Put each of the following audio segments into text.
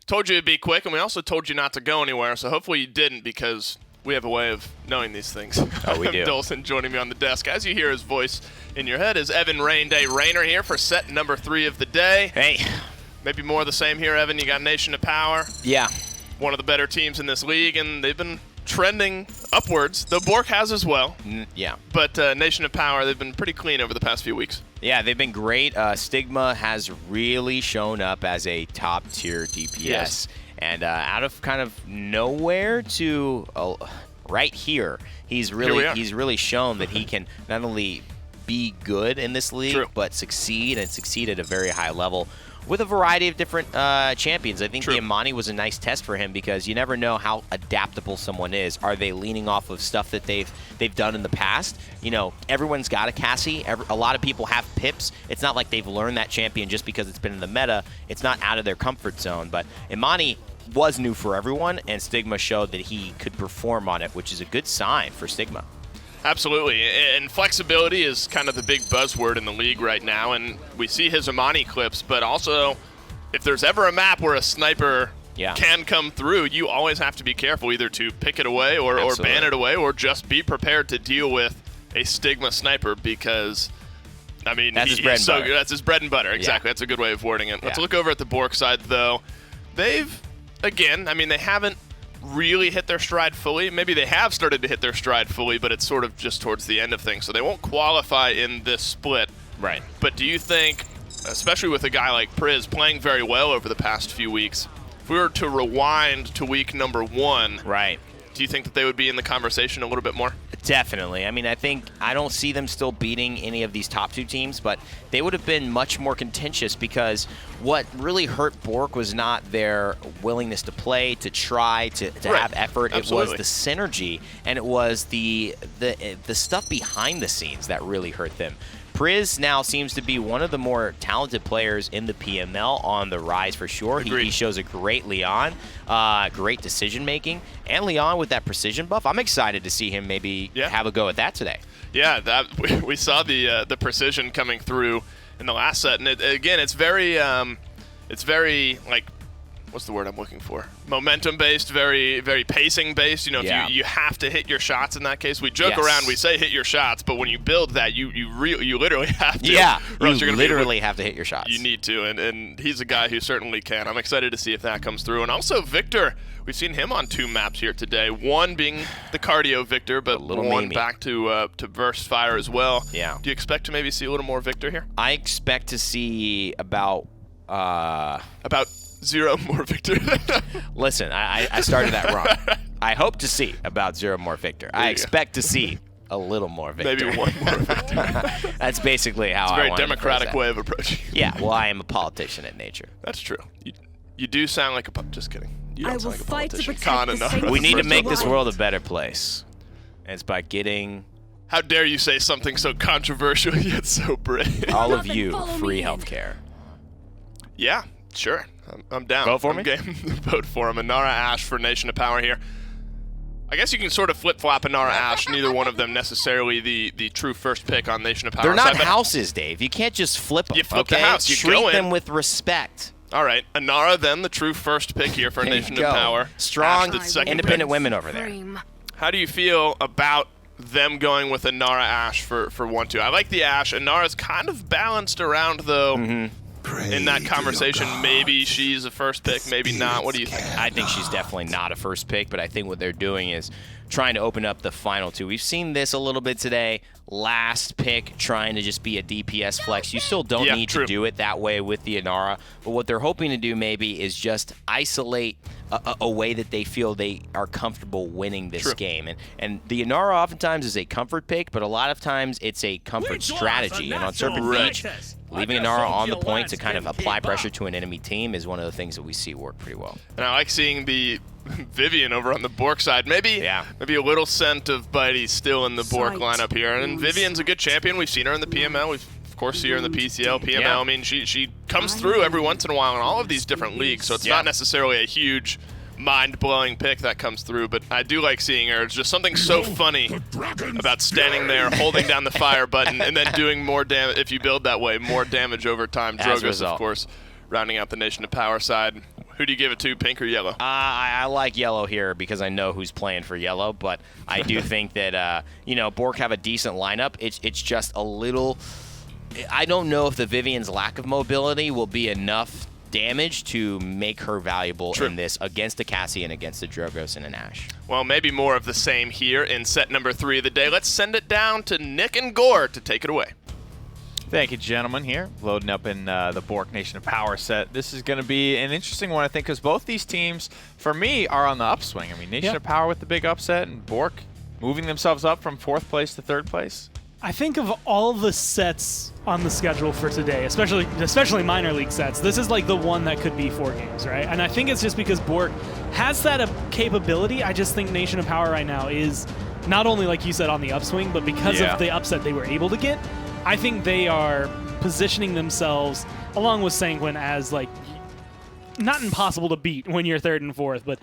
told you it'd be quick, and we also told you not to go anywhere, so hopefully you didn't, because we have a way of knowing these things. Oh, we do. Dolson joining me on the desk. As you hear his voice in your head is Evan Rain Day Rayner here for set number 3 of the day. Hey. Maybe more of the same here, Evan. You got Nation of Power. Yeah. One of the better teams in this league, and they've been trending upwards. The BOORK has as well. Yeah. But Nation of Power, they've been pretty clean over the past few weeks. Yeah, they've been great. Stigma has really shown up as a top-tier DPS. Yes. And out of kind of nowhere to right here, he's really shown that he can not only be good in this league, but succeed at a very high level with a variety of different champions. I think the Imani was a nice test for him because you never know how adaptable someone is. Are they leaning off of stuff that they've done in the past? You know, everyone's got a Cassie. A lot of people have Pips. It's not like they've learned that champion just because it's been in the meta. It's not out of their comfort zone. But Imani was new for everyone, and Stigma showed that he could perform on it, which is a good sign for Stigma. Absolutely, and flexibility is kind of the big buzzword in the league right now, and we see his Imani clips, but also if there's ever a map where a sniper can come through, you always have to be careful either to pick it away or ban it away, or just be prepared to deal with a Stigma sniper, because I mean, that's his bread and butter. That's his bread and butter, exactly. That's a good way of wording it. Let's look over at the BOORK side, though. They've, again, I mean, they haven't really hit their stride fully. Maybe they have started to hit their stride fully, but it's sort of just towards the end of things. So they won't qualify in this split. Right. But do you think, especially with a guy like Priz playing very well over the past few weeks, if we were to rewind to week number 1, do you think that they would be in the conversation a little bit more? Definitely. I mean, I don't see them still beating any of these top 2 teams, but they would have been much more contentious, because what really hurt BOORK was not their willingness to play, to try, to have effort. Absolutely. It was the synergy, and it was the stuff behind the scenes that really hurt them. Priz now seems to be one of the more talented players in the PML, on the rise for sure. He shows a great Leon, great decision-making, and Leon with that precision buff. I'm excited to see him maybe have a go at that today. Yeah, we saw the precision coming through in the last set, and again, it's very like, what's the word I'm looking for? Momentum-based, very, very pacing-based. You know, if you have to hit your shots in that case. We joke around, we say hit your shots, but when you build that, you literally have to. Yeah, you literally have to hit your shots. You need to, and he's a guy who certainly can. I'm excited to see if that comes through. And also Victor, we've seen him on 2 maps here today. One being the cardio Victor, but one back to Burst Fire as well. Yeah. Do you expect to maybe see a little more Victor here? I expect to see about 0 more Victor. Listen, I started that wrong. I hope to see about 0 more Victor. I expect to see a little more Victor. Maybe 1 more Victor. That's basically how I want to. It's a very democratic way of approaching. Yeah, well, I am a politician at nature. That's true. You do sound like a just kidding. You don't sound like a politician. We need to make this world a better place. And it's by getting... How dare you say something so controversial yet so brave? All of you, free healthcare. Yeah, sure. I'm down. Vote for me? Game. Vote for him. Inara Ash for Nation of Power here. I guess you can sort of flip-flop Inara Ash. Neither one of them necessarily the true first pick on Nation of Power. They're not houses, Dave. You can't just flip them. You flip the house. You treat them with respect. All right. Inara then, the true first pick here for Nation of Power. Strong, independent women over there. How do you feel about them going with Inara Ash for 1-2? I like the Ash. Inara's kind of balanced around, though. In that conversation, maybe she's a first pick, maybe not. What do you think? I think she's definitely not a first pick, but I think what they're doing is trying to open up the final 2. We've seen this a little bit today. Last pick trying to just be a DPS flex. You still don't need to do it that way with the Inara, but what they're hoping to do maybe is just isolate a way that they feel they are comfortable winning this game. And the Inara oftentimes is a comfort pick, but a lot of times it's a comfort strategy. And on Serpent Beach, leaving Inara on the point to kind of apply pressure to an enemy team is one of the things that we see work pretty well. And I like seeing the Vivian over on the BOORK side. Maybe a little scent of Bitey still in the BOORK lineup here. And Vivian's a good champion. We've seen her in the PML. We've, of course, see her in the PCL, PML. I mean, she comes through every once in a while in all of these different leagues, so it's not necessarily a huge mind-blowing pick that comes through, but I do like seeing her. It's just something so funny about standing there, holding down the fire button, and then doing more damage, if you build that way, more damage over time. Drogas, of course, rounding out the Nation of Power side. Who do you give it to, pink or yellow? I like yellow here because I know who's playing for yellow, but I do think that, you know, BOORK have a decent lineup. It's just a little... I don't know if the Vivian's lack of mobility will be enough damage to make her valuable in this against a Cassie and against a Drogos and an Ashe. Well, maybe more of the same here in set number 3 of the day. Let's send it down to Nick and Gore to take it away. Thank you, gentlemen, here. Loading up in the BOORK Nation of Power set. This is going to be an interesting one, I think, because both these teams, for me, are on the upswing. I mean, Nation of Power with the big upset and BOORK moving themselves up from 4th place to 3rd place. I think of all the sets on the schedule for today, especially minor league sets, this is like the one that could be 4 games, right? And I think it's just because BOORK has that capability. I just think Nation of Power right now is not only, like you said, on the upswing, but because of the upset they were able to get, I think they are positioning themselves, along with Sanguine, as like not impossible to beat when you're 3rd and 4th, but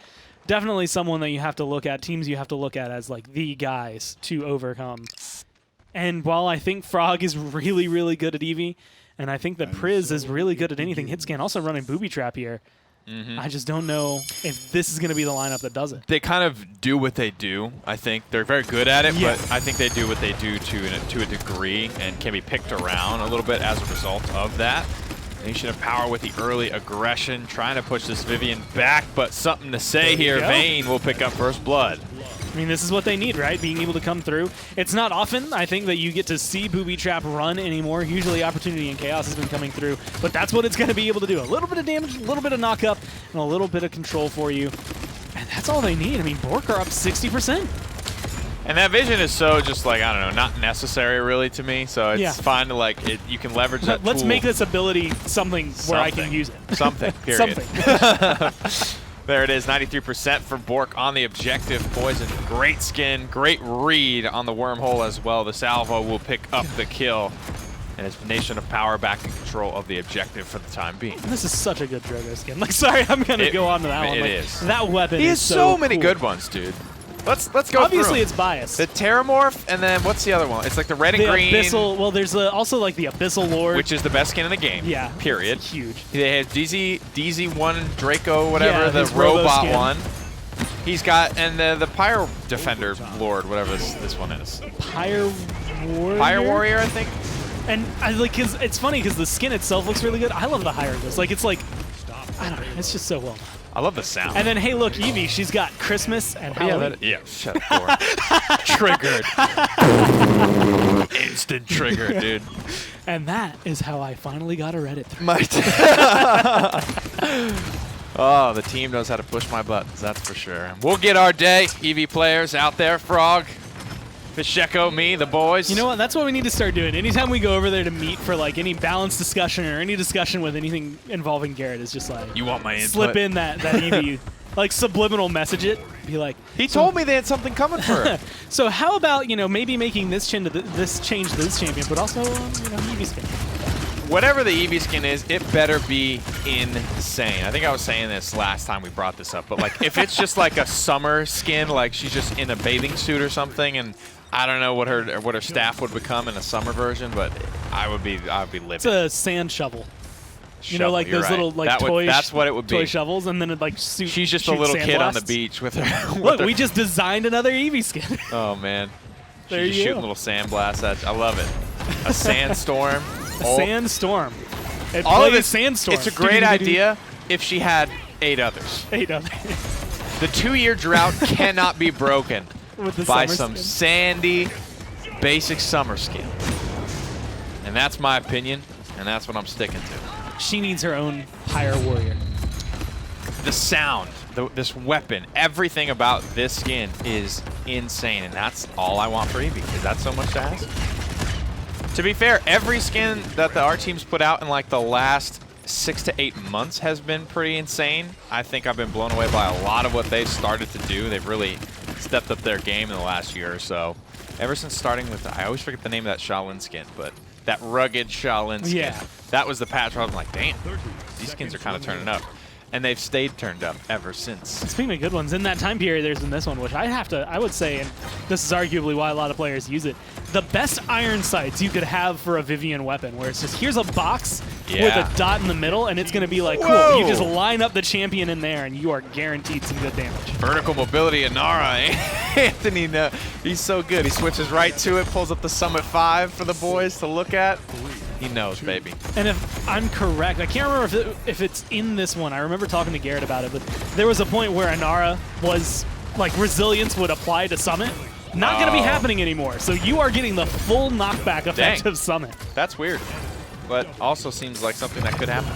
definitely someone that you have to look at, teams you have to look at as like the guys to overcome. And while I think Frog is really, really good at Eevee, and I think that Priz is really good at anything hit scan, also running Booby Trap here, I just don't know if this is going to be the lineup that does it. They kind of do what they do, I think. They're very good at it, but I think they do what they do to a degree and can be picked around a little bit as a result of that. Nation of Power with the early aggression, trying to push this Vivian back, but something to say here. Vayne will pick up first blood. I mean, this is what they need, right? Being able to come through. It's not often, I think, that you get to see Booby Trap run anymore. Usually Opportunity and Chaos has been coming through, but that's what it's going to be able to do. A little bit of damage, a little bit of knock-up, and a little bit of control for you. And that's all they need. I mean, BOORK are up 60%. And that vision is so just like, I don't know, not necessary really to me. So it's fine to like, you can leverage that Let's tool. make this ability something where I can use it. Something, period. Something. There it is, 93% for BOORK on the objective. Poison, great skin, great read on the wormhole as well. The salvo will pick up the kill. And it's Nation of Power back in control of the objective for the time being. This is such a good Drogo skin. Like, sorry, I'm going to go on to that one. It like, is. That weapon He is has so many cool. good ones, dude. Let's go Obviously, through it's biased. the Terramorph, and then what's the other one? It's like the red and green. Abyssal, well, there's also like the Abyssal Lord. Which is the best skin in the game. Yeah. Period. It's huge. They have DZ1 Draco, whatever, Yeah, the his Robo robot skin. one. He's got, and the Pyre Defender Lord, whatever this one is. Pyre Warrior? Pyre Warrior, I think. And I like, cause it's funny because the skin itself looks really good. I love the hieroglyphs. Like, it's like, I don't know, it's just so well done. I love the sound. And then, hey, look, Eevee, she's got Christmas and Halloween. Shut up, Triggered. Instant trigger, dude. And that is how I finally got a Reddit thread. Oh, the team knows how to push my buttons, that's for sure. We'll get our day, Eevee players out there. Frog, Fisheko, me, the boys. You know what? That's what we need to start doing. Anytime we go over there to meet for like any balanced discussion or any discussion with anything involving Garrett, is just like, you want my input? slip in that Eevee, like subliminal message it. Be like, he told me they had something coming for her. So how about, you know, maybe making this change to this champion, but also Eevee skin. Whatever the Eevee skin is, it better be insane. I think I was saying this last time we brought this up, but like if it's just like a summer skin, like she's just in a bathing suit or something, and I don't know what her staff would become in a summer version, but I would be livid. It's a sand shovel. You know, like those little like that's what it would be. Toy shovels, and then it like she's just a little kid on the beach with her. Look, we just designed another Eevee skin. Oh man, There she's just shooting little sand blasts at you. I love it. A sandstorm. Sandstorm. It All of plays it. Sandstorm. It's a great idea if she had 8 others. 8 others. The 2-year drought cannot be broken With the by summer some skin. sandy, basic summer skin. And that's my opinion, and that's what I'm sticking to. She needs her own Pyre Warrior. The sound, this weapon, everything about this skin is insane, and that's all I want for Eevee. Is that so much to ask? To be fair, every skin that our team's put out in like the last 6 to 8 months has been pretty insane. I think I've been blown away by a lot of what they've started to do. They've really stepped up their game in the last year or so. Ever since starting with, I always forget the name of that Shaolin skin, but that rugged Shaolin skin. Yeah. That was the patch where I was like, damn, these skins are kind of turning up. and they've stayed turned up ever since. Speaking of good ones, in that time period, there's been this one, which I would say, and this is arguably why a lot of players use it, the best iron sights you could have for a Vivian weapon, where it's just, here's a box with a dot in the middle, and it's going to be like, cool, you just line up the champion in there, and you are guaranteed some good damage. Vertical mobility, Inara. Anthony, he's so good. He switches right to it, pulls up the Summit 5 for the boys to look at. He knows, baby. And if I'm correct, I can't remember if it's in this one. I remember talking to Garrett about it, but there was a point where Inara was, like, resilience would apply to Summit. Not going to be happening anymore. So you are getting the full knockback effect of Summit. That's weird, but also seems like something that could happen.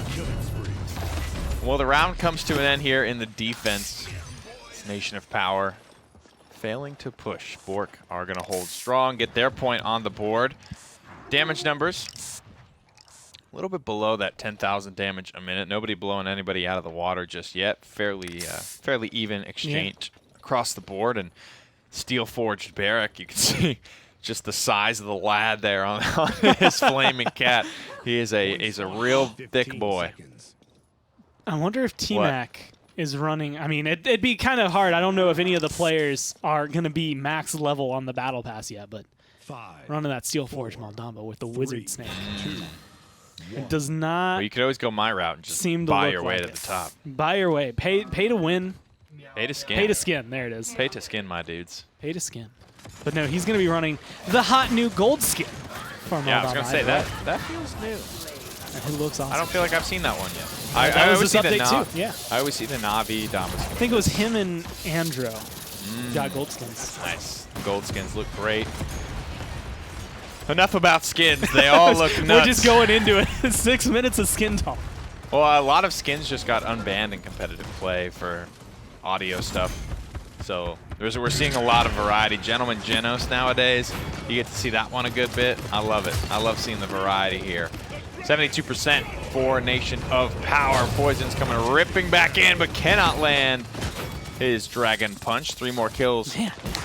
Well, the round comes to an end here in the defense. It's Nation of Power failing to push. BOORK are going to hold strong, get their point on the board. Damage numbers, a little bit below that 10,000 damage a minute. Nobody blowing anybody out of the water just yet. Fairly even exchange across the board. And Steel Forged Barrack, you can see just the size of the lad there on his flaming cat. He is a real thick boy. I wonder if T-Mac is running. I mean, it'd be kind of hard. I don't know if any of the players are going to be max level on the Battle Pass yet, but running that Steel Forged Maldamba with the Wizard Snake. It does not. Well, you could always go my route and just seem to buy look your way like to the top. Buy your way. Pay to win. Pay to skin. Pay to skin. There it is. Pay to skin, my dudes. Pay to skin. But no, he's going to be running the hot new gold skin. Yeah, I was going to say that feels new. It looks awesome. I don't feel like I've seen that one yet. I always see the update too. Yeah. I always see the Navi Dama skin. I think it was him and Andro got gold skins. Nice. Gold skins look great. Enough about skins. They all look nuts. We're just going into it. 6 minutes of skin talk. Well, a lot of skins just got unbanned in competitive play for audio stuff. So we're seeing a lot of variety. Gentleman Genos nowadays, you get to see that one a good bit. I love it. I love seeing the variety here. 72% for Nation of Power. Poison's coming ripping back in, but cannot land his Dragon Punch. 3 more kills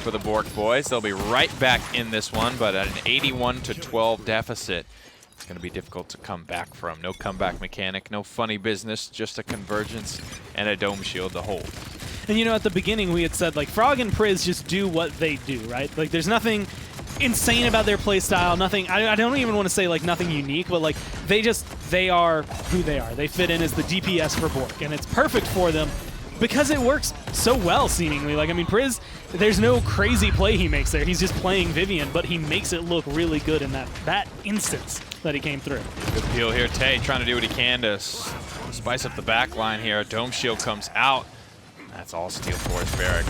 for the BOORK boys. They'll be right back in this one, but at an 81-12 deficit. It's going to be difficult to come back from. No comeback mechanic, no funny business, just a convergence and a dome shield to hold. And you know, at the beginning we had said, like, Frog and Priz just do what they do, right? Like, there's nothing insane about their play style, nothing, I don't even want to say, like, nothing unique, but, like, they are who they are. They fit in as the DPS for BOORK, and it's perfect for them because it works so well, seemingly. Like, I mean, Priz, there's no crazy play he makes there. He's just playing Vivian, but he makes it look really good in that instance that he came through. Good peel here. Tay trying to do what he can to spice up the back line here. Dome shield comes out. That's all Steel Forged Barrack.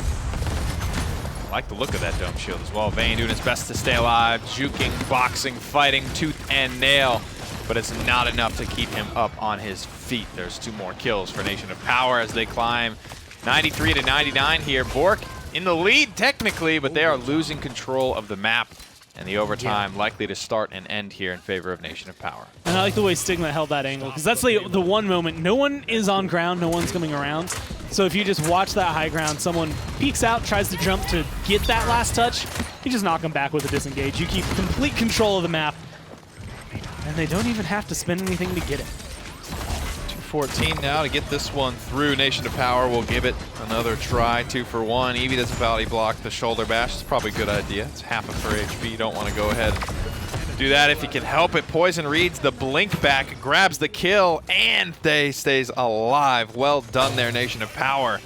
I like the look of that dome shield as well. Vayne doing his best to stay alive, juking, boxing, fighting, tooth and nail, but it's not enough to keep him up on his feet. There's 2 more kills for Nation of Power as they climb 93-99 here. BOORK in the lead technically, but they are losing control of the map. And the overtime likely to start and end here in favor of Nation of Power. And I like the way Stigma held that angle, because that's the one moment. No one is on ground, no one's coming around. So if you just watch that high ground, someone peeks out, tries to jump to get that last touch, you just knock them back with a disengage. You keep complete control of the map, and they don't even have to spend anything to get it. 2:14 now to get this one through. Nation of Power will give it another try. 2 for 1. Eevee does bounty block the shoulder bash. It's probably a good idea. It's half of her HP. You don't want to go ahead and do that if you can help it. Poison reads the blink back, grabs the kill, and they stays alive. Well done there, Nation of Power.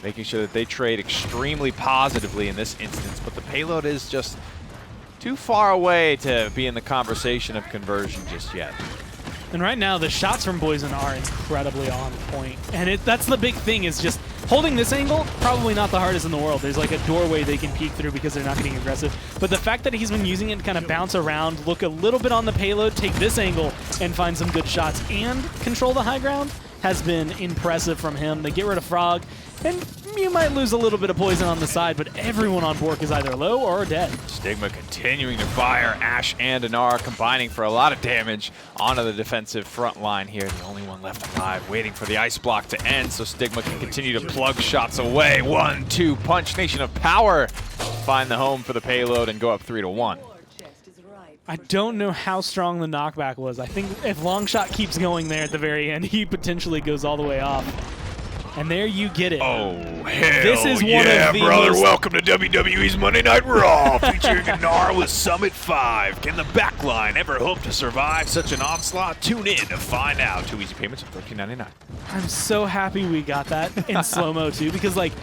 Making sure that they trade extremely positively in this instance, but the payload is just too far away to be in the conversation of conversion just yet. And right now, the shots from Poison are incredibly on point. And that's the big thing, is just holding this angle, probably not the hardest in the world. There's like a doorway they can peek through because they're not getting aggressive. But the fact that he's been using it to kind of bounce around, look a little bit on the payload, take this angle, and find some good shots, and control the high ground has been impressive from him. They get rid of Frog, and you might lose a little bit of poison on the side, but everyone on BOORK is either low or dead. Stigma continuing to fire. Ashe and Inara combining for a lot of damage onto the defensive front line here. The only one left alive, waiting for the ice block to end so Stigma can continue to plug shots away. 1-2 punch. Nation of Power find the home for the payload and go up 3-1. I don't know how strong the knockback was. I think if Longshot keeps going there at the very end, he potentially goes all the way off. And there you get it. Oh, hell This is one yeah, of the brother. most- Welcome to WWE's Monday Night Raw, featuring Gnar with Summit 5. Can the backline ever hope to survive such an onslaught? Tune in to find out. 2 easy payments of $13.99. I'm so happy we got that in slow-mo too, because like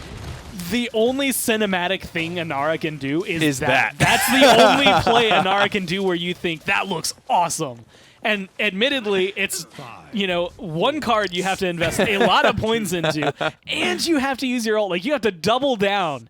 the only cinematic thing Inara can do is that. That's the only play Inara can do where you think that looks awesome. And admittedly, it's, you know, one card you have to invest a lot of points into, and you have to use your ult. Like, you have to double down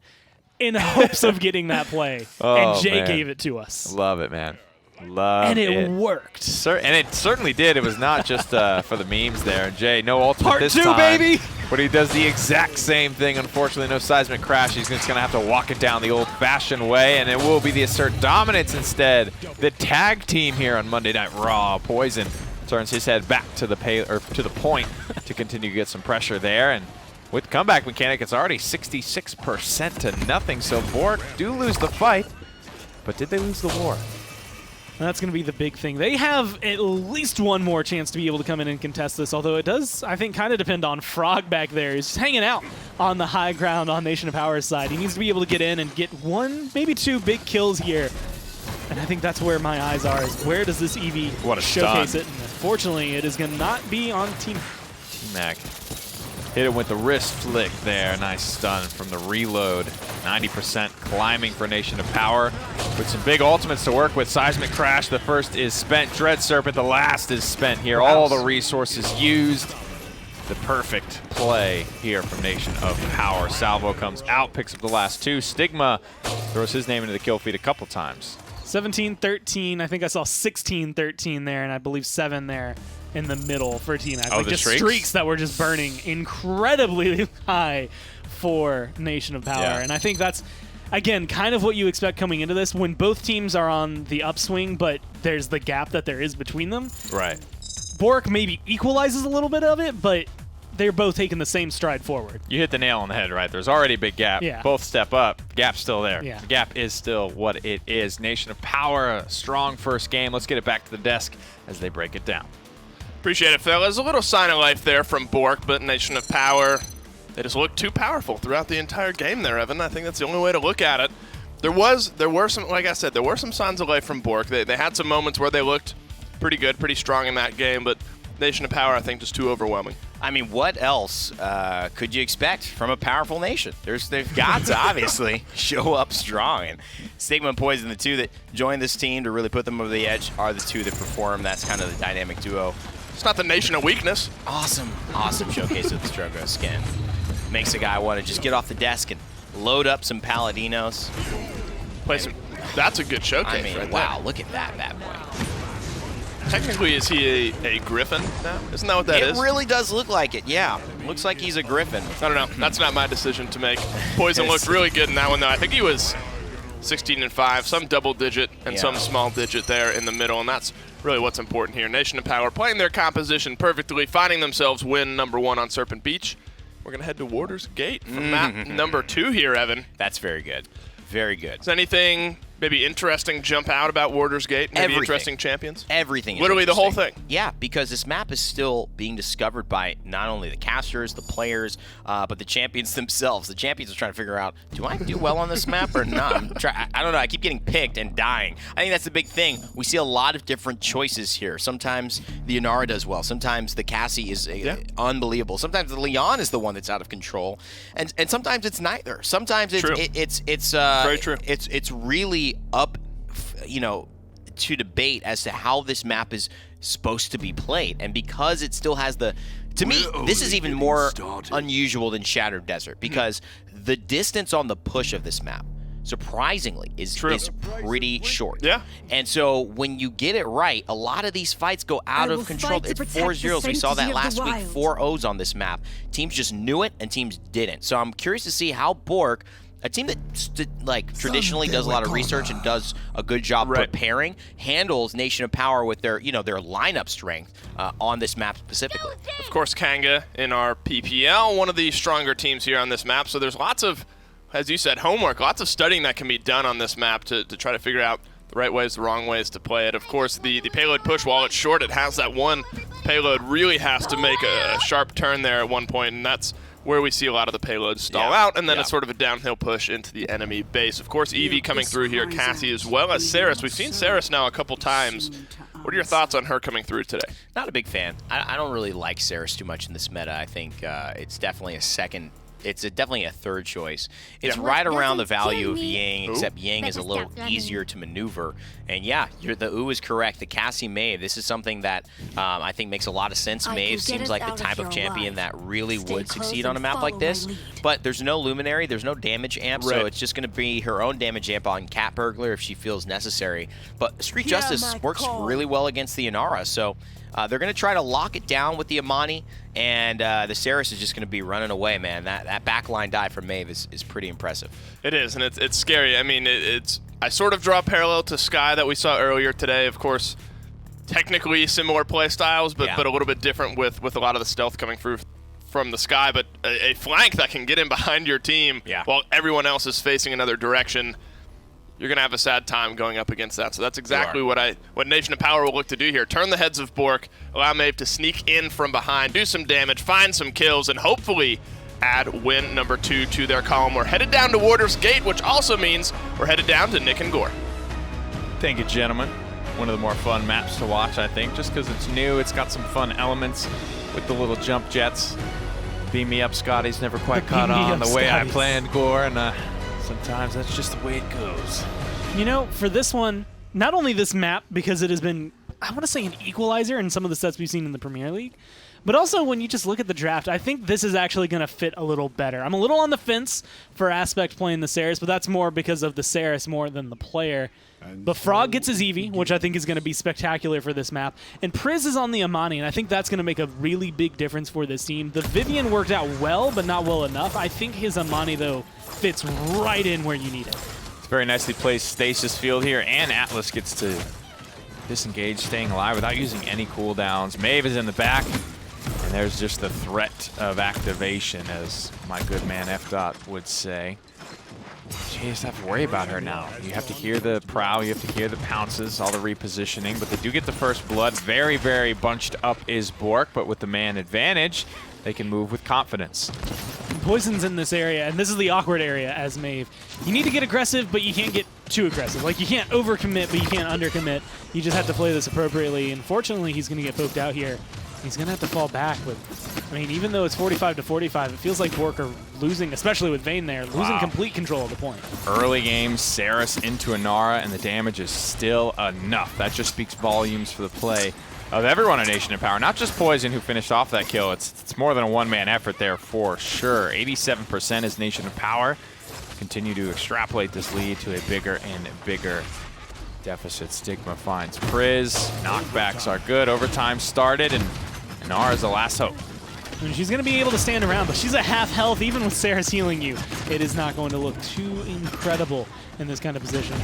in hopes of getting that play. Oh, and Jay man. gave it to us. Love it, man. Love And it. it worked. And it certainly did. It was not just for the memes there. And Jay, no ultimate Part this 2, time. baby! But he does the exact same thing. Unfortunately, no seismic crash. He's just going to have to walk it down the old-fashioned way, and it will be the assert dominance instead. The tag team here on Monday Night Raw. Poison turns his head back to the point to continue to get some pressure there. And with comeback mechanic, it's already 66% to nothing. So BOORK do lose the fight, but did they lose the war? And that's going to be the big thing. They have at least one more chance to be able to come in and contest this, although it does, I think, kind of depend on Frog back there. He's just hanging out on the high ground on Nation of Power's side. He needs to be able to get in and get 1, maybe 2 big kills here. And I think that's where my eyes are, is where does this Eevee showcase it? And unfortunately, it is going to not be on Team T-Mac hit it with the wrist flick there. Nice stun from the reload. 90% climbing for Nation of Power. With some big ultimates to work with. Seismic Crash, the first is spent. Dread Serpent, the last is spent here. All the resources used. The perfect play here from Nation of Power. Salvo comes out, picks up the last 2. Stigma throws his name into the kill feed a couple times. 17-13. I think I saw 16-13 there, and I believe 7 there in the middle for T-Mac. Oh, like the just streaks? that were just burning incredibly high for Nation of Power. Yeah. And I think that's, again, kind of what you expect coming into this when both teams are on the upswing, but there's the gap that there is between them. Right. BOORK maybe equalizes a little bit of it, but they're both taking the same stride forward. You hit the nail on the head, right? There's already a big gap. Yeah. Both step up. Gap's still there. Yeah. The gap is still what it is. Nation of Power, a strong first game. Let's get it back to the desk as they break it down. Appreciate it, fellas. A little sign of life there from BOORK, but Nation of Power, they just looked too powerful throughout the entire game there, Evan. I think that's the only way to look at it. There were some, like I said, there were some signs of life from BOORK. They had some moments where they looked pretty good, pretty strong in that game, but Nation of Power, I think, just too overwhelming. I mean, what else could you expect from a powerful nation? They've got to obviously show up strong. And Stigma and Poison, the two that joined this team to really put them over the edge, are the two that perform. That's kind of the dynamic duo. It's not the Nation of Weakness. Awesome showcase of the Strogo skin. Makes a guy want to just get off the desk and load up some Paladinos. Play some. That's a good showcase. I mean, right wow, there. look at that bad boy. Technically, is he a Griffin now? Isn't that what that is? It really does look like it, yeah. Looks like he's a Griffin. I don't know. That's not my decision to make. Poison looked really good in that one, though. I think he was 16-5, some double digit and some small digit there in the middle, and that's really what's important here. Nation of Power playing their composition perfectly, finding themselves win #1 on Serpent Beach. We're going to head to Warder's Gate for map number 2 here, Evan. That's very good. Very good. Does anything maybe interesting jump out about Warder's Gate? Maybe Everything. interesting champions? Everything is Literally the whole interesting. thing. Yeah, because this map is still being discovered by not only the casters, the players, but the champions themselves. The champions are trying to figure out, do I do well on this map or not? I don't know. I keep getting picked and dying. I think that's the big thing. We see a lot of different choices here. Sometimes the Inara does well. Sometimes the Cassie is unbelievable. Sometimes the Leon is the one that's out of control, and sometimes it's neither. Sometimes it's very true. It's really up, to debate as to how this map is supposed to be played. And because it still has to me, this is even more unusual than Shattered Desert, because the distance on the push of this map, surprisingly, is pretty short. Yeah. And so when you get it right, a lot of these fights go out of control. It's 4-0s. We saw that last week, 4-0s on this map. Teams just knew it and teams didn't. So I'm curious to see how BOORK, a team that traditionally does a lot of research and does a good job preparing, handles Nation of Power with their their lineup strength on this map specifically. Of course, Kanga in our PPL, one of the stronger teams here on this map. So there's lots of, as you said, homework, lots of studying that can be done on this map to try to figure out the right ways, the wrong ways to play it. Of course, the payload push, while it's short, it has that one payload really has to make a sharp turn there at one point, and that's where we see a lot of the payloads stall out, and then it's sort of a downhill push into the enemy base. Of course, Evie coming through here, Cassie as well as Saris. We've seen Saris now a couple times. What are your thoughts on her coming through today? Not a big fan. I don't really like Saris too much in this meta. I think it's definitely a second. It's definitely a third choice. It's right around the value of Yang, except Yang is a little easier to maneuver. And yeah, the ooh is correct. The Cassie Maeve, this is something that I think makes a lot of sense. Maeve seems like the type of champion that really would succeed on a map like this. But there's no Luminary, there's no damage amp, so it's just going to be her own damage amp on Cat Burglar if she feels necessary. But Street Justice works really well against the Inara, so they're going to try to lock it down with the Amani, and the Saris is just going to be running away, man. That backline dive from Maeve is pretty impressive. It is, and it's scary. I mean, I sort of draw a parallel to Skye that we saw earlier today. Of course, technically similar play styles, but a little bit different with a lot of the stealth coming through from the Skye. But a flank that can get in behind your team while everyone else is facing another direction, you're going to have a sad time going up against that. So that's exactly what Nation of Power will look to do here. Turn the heads of BOORK, allow Maeve to sneak in from behind, do some damage, find some kills, and hopefully add win number 2 to their column. We're headed down to Warder's Gate, which also means we're headed down to Nick and Gore. Thank you, gentlemen. One of the more fun maps to watch, I think, just because it's new. It's got some fun elements with the little jump jets. Beam me up, Scotty's never quite caught on the way I planned, Gore, and sometimes that's just the way it goes. You know, for this one, not only this map, because it has been, I want to say, an equalizer in some of the sets we've seen in the Premier League, but also when you just look at the draft, I think this is actually going to fit a little better. I'm a little on the fence for Aspect playing the Saris, but that's more because of the Saris more than the player. But Frog gets his Eevee, which I think is going to be spectacular for this map. And Priz is on the Amani, and I think that's going to make a really big difference for this team. The Vivian worked out well, but not well enough. I think his Amani, though, fits right in where you need it. It's very nicely placed Stasis Field here, and Atlas gets to disengage, staying alive without using any cooldowns. Maeve is in the back, and there's just the threat of activation, as my good man F-Dot would say. You just have to worry about her now. You have to hear the prow, you have to hear the pounces, all the repositioning, but they do get the first blood. Very, very bunched up is BOORK, but with the man advantage, they can move with confidence. Poison's in this area, and this is the awkward area as Maeve. You need to get aggressive, but you can't get too aggressive. Like, you can't overcommit, but you can't undercommit. You just have to play this appropriately, and fortunately, he's going to get poked out here. He's going to have to fall back with, I mean, even though it's 45-45, it feels like BOORK are losing, especially with Vayne there, losing complete control of the point. Early game, Saris into Inara, and the damage is still enough. That just speaks volumes for the play of everyone in Nation of Power, not just Poison who finished off that kill. It's more than a one-man effort there for sure. 87% is Nation of Power. Continue to extrapolate this lead to a bigger and bigger deficit. Stigma finds Priz. Knockbacks are good. Overtime started, and Inara is the last hope. And she's going to be able to stand around, but she's at half health. Even with Saris healing you, it is not going to look too incredible in this kind of position.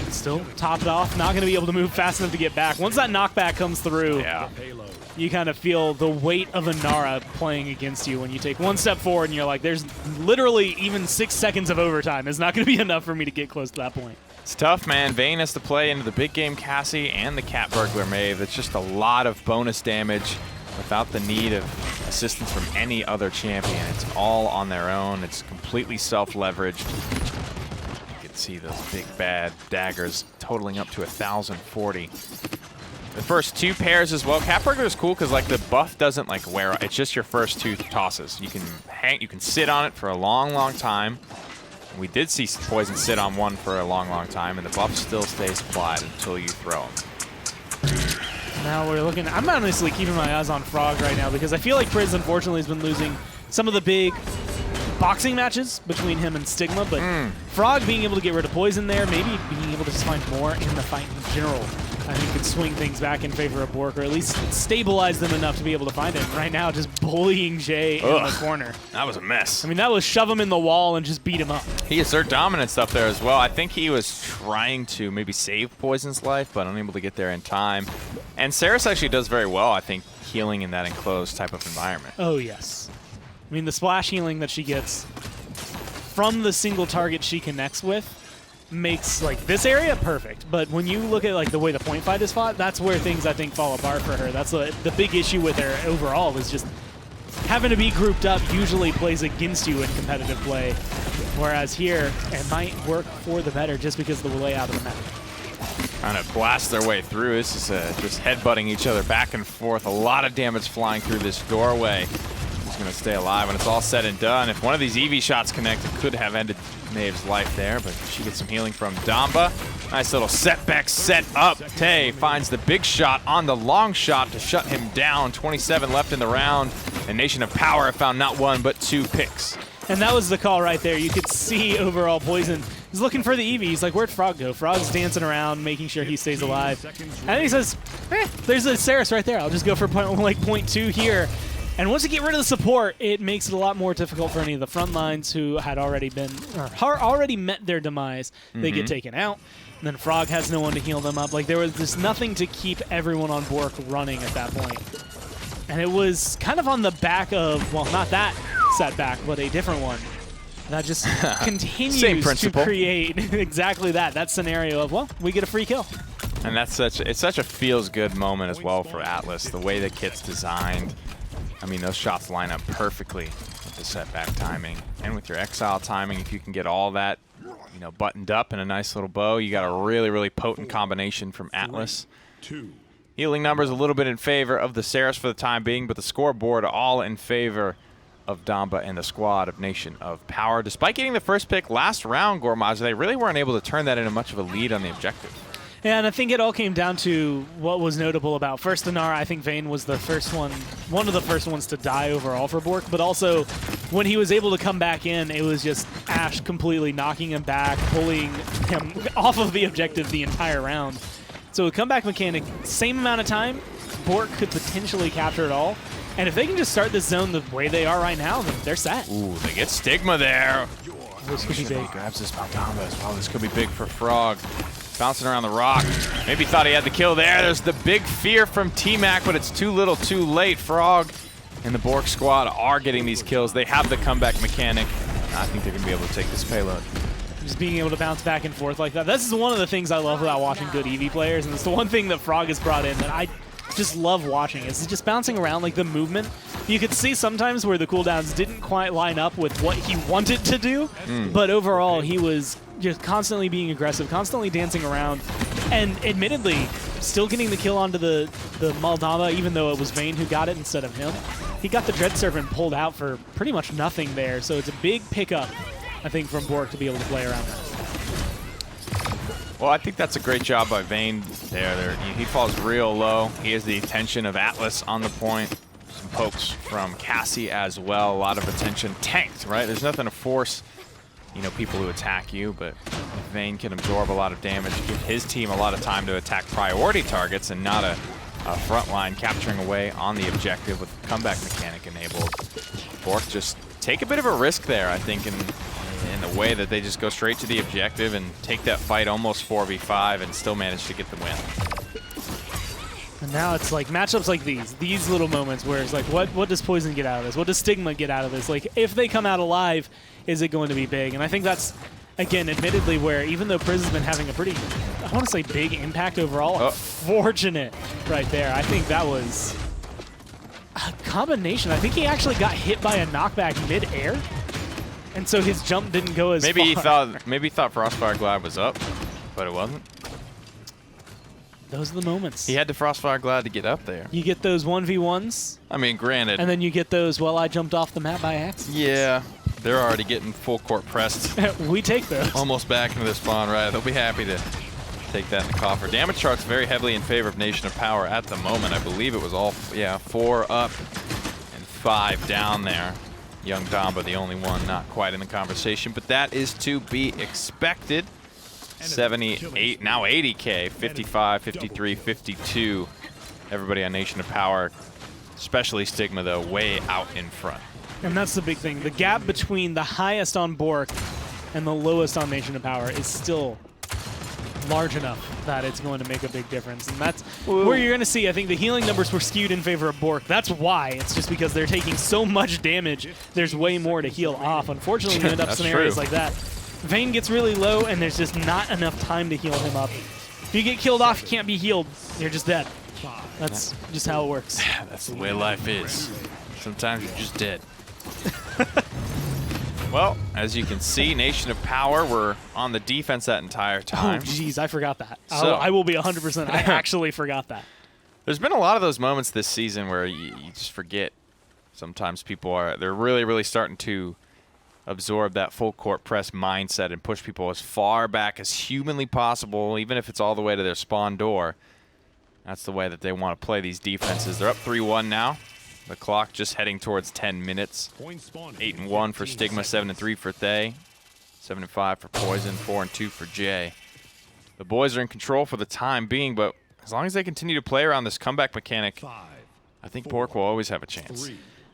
Still topped off, not going to be able to move fast enough to get back. Once that knockback comes through, you kind of feel the weight of Inara playing against you when you take one step forward and you're like, there's literally even 6 seconds of overtime. It's not going to be enough for me to get close to that point. It's tough, man. Vayne has to play into the big game Cassie and the Cat Burglar Maeve. It's just a lot of bonus damage without the need of assistance from any other champion. It's all on their own. It's completely self-leveraged. See those big bad daggers totaling up to 1,040. The first 2 pairs as well. Cat Burglar is cool because like the buff doesn't like wear. It's just your first 2 tosses. You can sit on it for a long time. We did see Poison sit on one for a long time, and the buff still stays applied until you throw him. Now we're looking. I'm honestly keeping my eyes on Frog right now because I feel like Priz unfortunately has been losing some of the big boxing matches between him and Stigma, but Frog being able to get rid of Poison there, maybe being able to just find more in the fight in general, I think could swing things back in favor of BOORK, or at least stabilize them enough to be able to find him. Right now, just bullying Jay in the corner. That was a mess. I mean, that was shove him in the wall and just beat him up. He asserted dominance up there as well. I think he was trying to maybe save Poison's life, but unable to get there in time. And Saris actually does very well, I think, healing in that enclosed type of environment. Oh, yes. I mean, the splash healing that she gets from the single target she connects with makes like this area perfect. But when you look at like the way the point fight is fought, that's where things I think fall apart for her. That's the big issue with her overall is just having to be grouped up usually plays against you in competitive play, whereas here it might work for the better just because of the layout of the map. Trying to blast their way through. This is just headbutting each other back and forth. A lot of damage flying through this doorway. He's going to stay alive when it's all said and done. If one of these EV shots connect, it could have ended Maeve's life there, but she gets some healing from Damba. Nice little setback set up. Tay finds the big shot on the long shot to shut him down. 27 left in the round, and Nation of Power have found not one but 2 picks. And that was the call right there. You could see overall Poison is looking for the EV. He's like, where'd Frog go? Frog's dancing around, making sure he stays alive. And then he says, there's a Saris right there. I'll just go for point 2 here. And once you get rid of the support, it makes it a lot more difficult for any of the front lines who had already met their demise. They get taken out. And then Frog has no one to heal them up. Like, there was just nothing to keep everyone on BOORK running at that point. And it was kind of on the back of, well, not that setback, but a different one. That just continues to create exactly that scenario of, well, we get a free kill. And it's such a feels-good moment as well for Atlas, the way the kit's designed. I mean, those shots line up perfectly with the setback timing. And with your exile timing, if you can get all that, you know, buttoned up in a nice little bow, you got a really, really potent combination from Atlas. Healing numbers a little bit in favor of the Saris for the time being, but the scoreboard all in favor of Damba and the squad of Nation of Power. Despite getting the first pick last round, Gormaz, they really weren't able to turn that into much of a lead on the objective. Yeah, and I think it all came down to what was notable about first Inara. I think Vayne was the first one of the first ones to die overall for BOORK, but also when he was able to come back in, it was just Ash completely knocking him back, pulling him off of the objective the entire round. So a comeback mechanic, same amount of time, BOORK could potentially capture it all. And if they can just start this zone the way they are right now, then they're set. Ooh, they get Stigma there. This could be big. Grabs this Damba as well. This could be big for Frog. Bouncing around the rock. Maybe thought he had the kill there. There's the big fear from T-Mac, but it's too little too late. Frog and the BOORK squad are getting these kills. They have the comeback mechanic. I think they're going to be able to take this payload. Just being able to bounce back and forth like that. This is one of the things I love about watching good EV players, and it's the one thing that Frog has brought in that I just love watching. Is just bouncing around, like the movement. You could see sometimes where the cooldowns didn't quite line up with what he wanted to do, but overall he was just constantly being aggressive, constantly dancing around, and admittedly still getting the kill onto the Maldama, even though it was Vayne who got it instead of him. He got the Dread Serpent pulled out for pretty much nothing there, so it's a big pickup, I think, from BOORK to be able to play around that. Well, I think that's a great job by Vayne there. He falls real low. He has the attention of Atlas on the point. Some pokes from Cassie as well. A lot of attention. Tanked, right? There's nothing to force, you know, people to attack you, but if Vayne can absorb a lot of damage, give his team a lot of time to attack priority targets and not a front line capturing away on the objective with the comeback mechanic enabled. BOORK just take a bit of a risk there, I think, in the way that they just go straight to the objective and take that fight almost 4v5 and still manage to get the win. And now it's like matchups like these little moments where it's like, what does Poison get out of this? What does Stigma get out of this? Like, if they come out alive, is it going to be big? And I think that's, again, admittedly, where even though Priz has been having a pretty, I want to say big impact overall, unfortunate right there. I think that was a combination. I think he actually got hit by a knockback mid-air. And so his jump didn't go as far. Maybe he thought Frostfire Glide was up, but it wasn't. Those are the moments. He had to Frostfire Glide to get up there. You get those 1v1s. I mean, granted. And then you get those, well, I jumped off the map by accident. Yeah, they're already getting full court pressed. We take those. Almost back into the spawn, right? They'll be happy to take that in the coffer. Damage chart's very heavily in favor of Nation of Power at the moment. I believe it was all, 4 up and 5 down there. Young Damba, the only one not quite in the conversation, but that is to be expected. 78, now 80K, 55, 53, 52. Everybody on Nation of Power, especially Stigma, though, way out in front. And that's the big thing. The gap between the highest on BOORK and the lowest on Nation of Power is still large enough that it's going to make a big difference. And that's where you're going to see, I think the healing numbers were skewed in favor of BOORK. That's why. It's just because they're taking so much damage, there's way more to heal off. Unfortunately, you end up scenarios like that. Vayne gets really low, and there's just not enough time to heal him up. If you get killed off, you can't be healed. You're just dead. That's just how it works. That's the way life is. Sometimes you're just dead. Well, as you can see, Nation of Power were on the defense that entire time. Oh, jeez, I forgot that. So, I will be 100%. I actually forgot that. There's been a lot of those moments this season where you just forget. Sometimes they're really, really starting to absorb that full court press mindset and push people as far back as humanly possible, even if it's all the way to their spawn door. That's the way that they want to play these defenses. They're up 3-1 now. The clock just heading towards 10 minutes. 8-1 for Stigma, 7-3 for Thay, 7-5 for Poison, 4-2 for Jay. The boys are in control for the time being, but as long as they continue to play around this comeback mechanic, I think BOORK will always have a chance.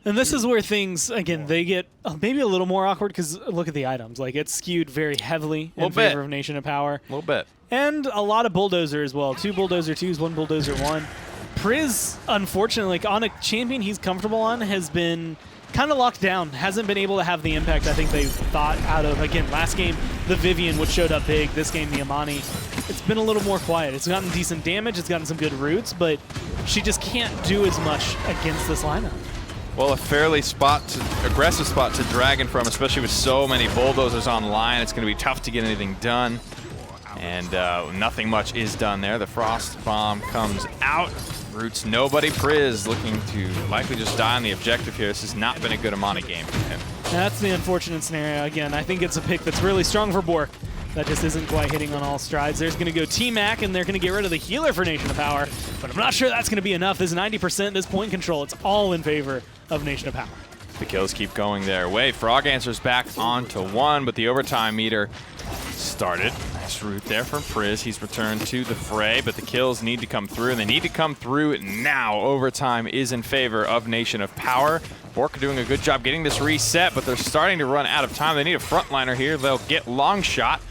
And this is where things, again, they get maybe a little more awkward because look at the items. Like, it's skewed very heavily in favor of Nation of Power. A little bit. And a lot of Bulldozer as well. 2 Bulldozer 2s, 1 Bulldozer 1. Priz, unfortunately, like on a champion he's comfortable on, has been kind of locked down. Hasn't been able to have the impact I think they thought out of. Again, last game, the Vivian, which showed up big. This game, the Amani. It's been a little more quiet. It's gotten decent damage. It's gotten some good roots, but she just can't do as much against this lineup. Well, a fairly aggressive spot to Dragon from, especially with so many Bulldozers online. It's going to be tough to get anything done. And nothing much is done there. The Frost Bomb comes out. Roots nobody. Priz looking to likely just die on the objective here. This has not been a good Amani game for him. That's the unfortunate scenario. Again, I think it's a pick that's really strong for BOORK. That just isn't quite hitting on all strides. There's going to go T-Mac, and they're going to get rid of the healer for Nation of Power. But I'm not sure that's going to be enough. This 90%, this point control, it's all in favor of Nation of Power. The kills keep going their way. Frog answers back onto 1, but the overtime meter started. Nice route there from Priz. He's returned to the fray, but the kills need to come through, and they need to come through now. Overtime is in favor of Nation of Power. BOORK are doing a good job getting this reset, but they're starting to run out of time. They need a frontliner here. They'll get Long Shot,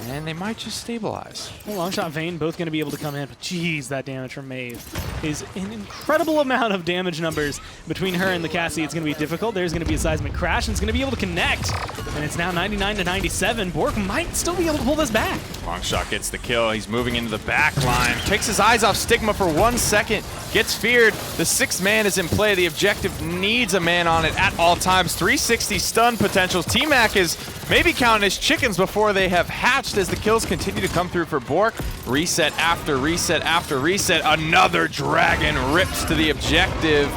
and they might just stabilize. Well, Long Shot, Vayne, both going to be able to come in, but geez, that damage from Maeve is an incredible amount of damage numbers between her and the Cassie. It's going to be difficult. There's going to be a seismic crash, and it's going to be able to connect. And it's now 99-97. BOORK might still be able to pull this back. Long Shot gets the kill. He's moving into the back line. Takes his eyes off Stigma for 1 second. Gets feared. The 6th man is in play. The objective needs a man on it at all times. 360 stun potentials. T-Mac is maybe counting his chickens before they have hatched as the kills continue to come through for BOORK. Reset after reset after reset. Another Dragon rips to the objective.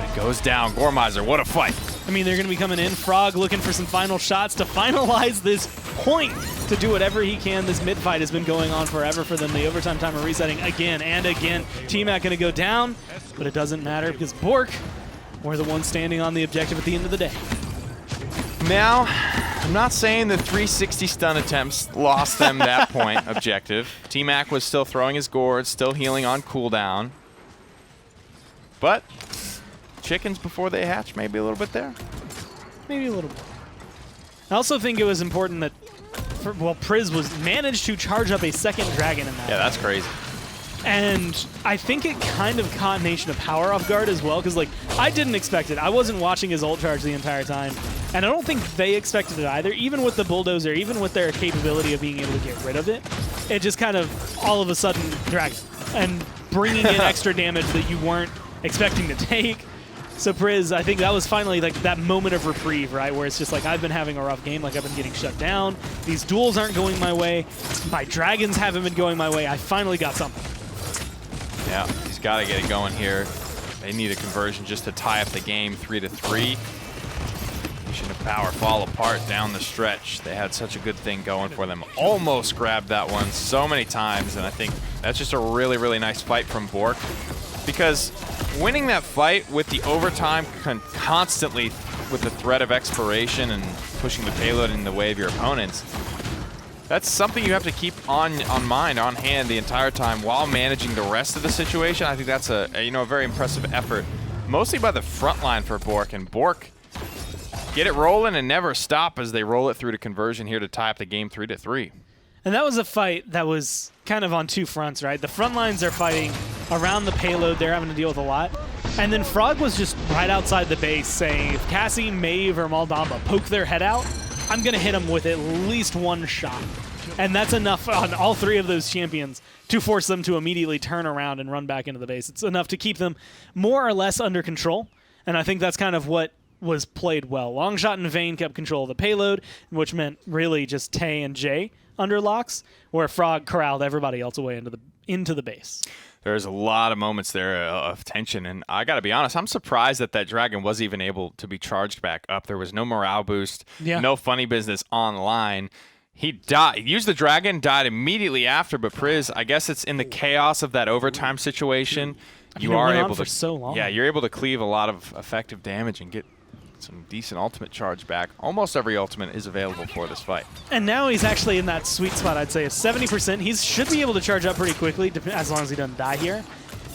It goes down. Gormizer, what a fight. I mean, they're going to be coming in. Frog looking for some final shots to finalize this point, to do whatever he can. This mid-fight has been going on forever for them. The overtime timer resetting again and again. T-Mac going to go down, but it doesn't matter because BOORK were the ones standing on the objective at the end of the day. Now, I'm not saying the 360 stun attempts lost them that point objective. T-Mac was still throwing his gourds, still healing on cooldown. But chickens before they hatch, maybe a little bit there. Maybe a little bit. I also think it was important that, Priz managed to charge up a 2nd dragon in that. Yeah, that's crazy. And I think it kind of caught Nation of Power off guard as well, because like I didn't expect it. I wasn't watching his ult charge the entire time, and I don't think they expected it either. Even with the Bulldozer, even with their capability of being able to get rid of it, it just kind of all of a sudden dragon and bringing in extra damage that you weren't expecting to take. So Priz, I think that was finally like that moment of reprieve, right? Where it's just like, I've been having a rough game, like I've been getting shut down. These duels aren't going my way. My dragons haven't been going my way. I finally got something. Yeah, he's got to get it going here. They need a conversion just to tie up the game 3-3. Nation of Power fall apart down the stretch. They had such a good thing going for them. Almost grabbed that one so many times, and I think that's just a really, really nice fight from BOORK. Because winning that fight with the overtime constantly with the threat of expiration and pushing the payload in the way of your opponents, that's something you have to keep on mind, on hand the entire time while managing the rest of the situation. I think that's a very impressive effort, mostly by the front line for BOORK. And BOORK get it rolling and never stop as they roll it through to conversion here to tie up the game 3-3. And that was a fight that was kind of on 2 fronts, right? The front lines are fighting around the payload. They're having to deal with a lot. And then Frog was just right outside the base saying, if Cassie, Maeve, or Maldamba poke their head out, I'm going to hit them with at least 1 shot. And that's enough on all 3 of those champions to force them to immediately turn around and run back into the base. It's enough to keep them more or less under control. And I think that's kind of what was played well. Longshot and Vayne kept control of the payload, which meant really just Tay and Jay under locks, where Frog corralled everybody else away into the base. There's a lot of moments there of tension, and I got to be honest, I'm surprised that Dragon was even able to be charged back up. There was no morale boost, no funny business online. He died. Used the Dragon, died immediately after, but Priz, I guess it's in the chaos of that overtime situation. You are able to, for so long. Yeah, you're able to cleave a lot of effective damage and get some decent ultimate charge back. Almost every ultimate is available for this fight. And now he's actually in that sweet spot, I'd say, of 70%. He should be able to charge up pretty quickly, as long as he doesn't die here.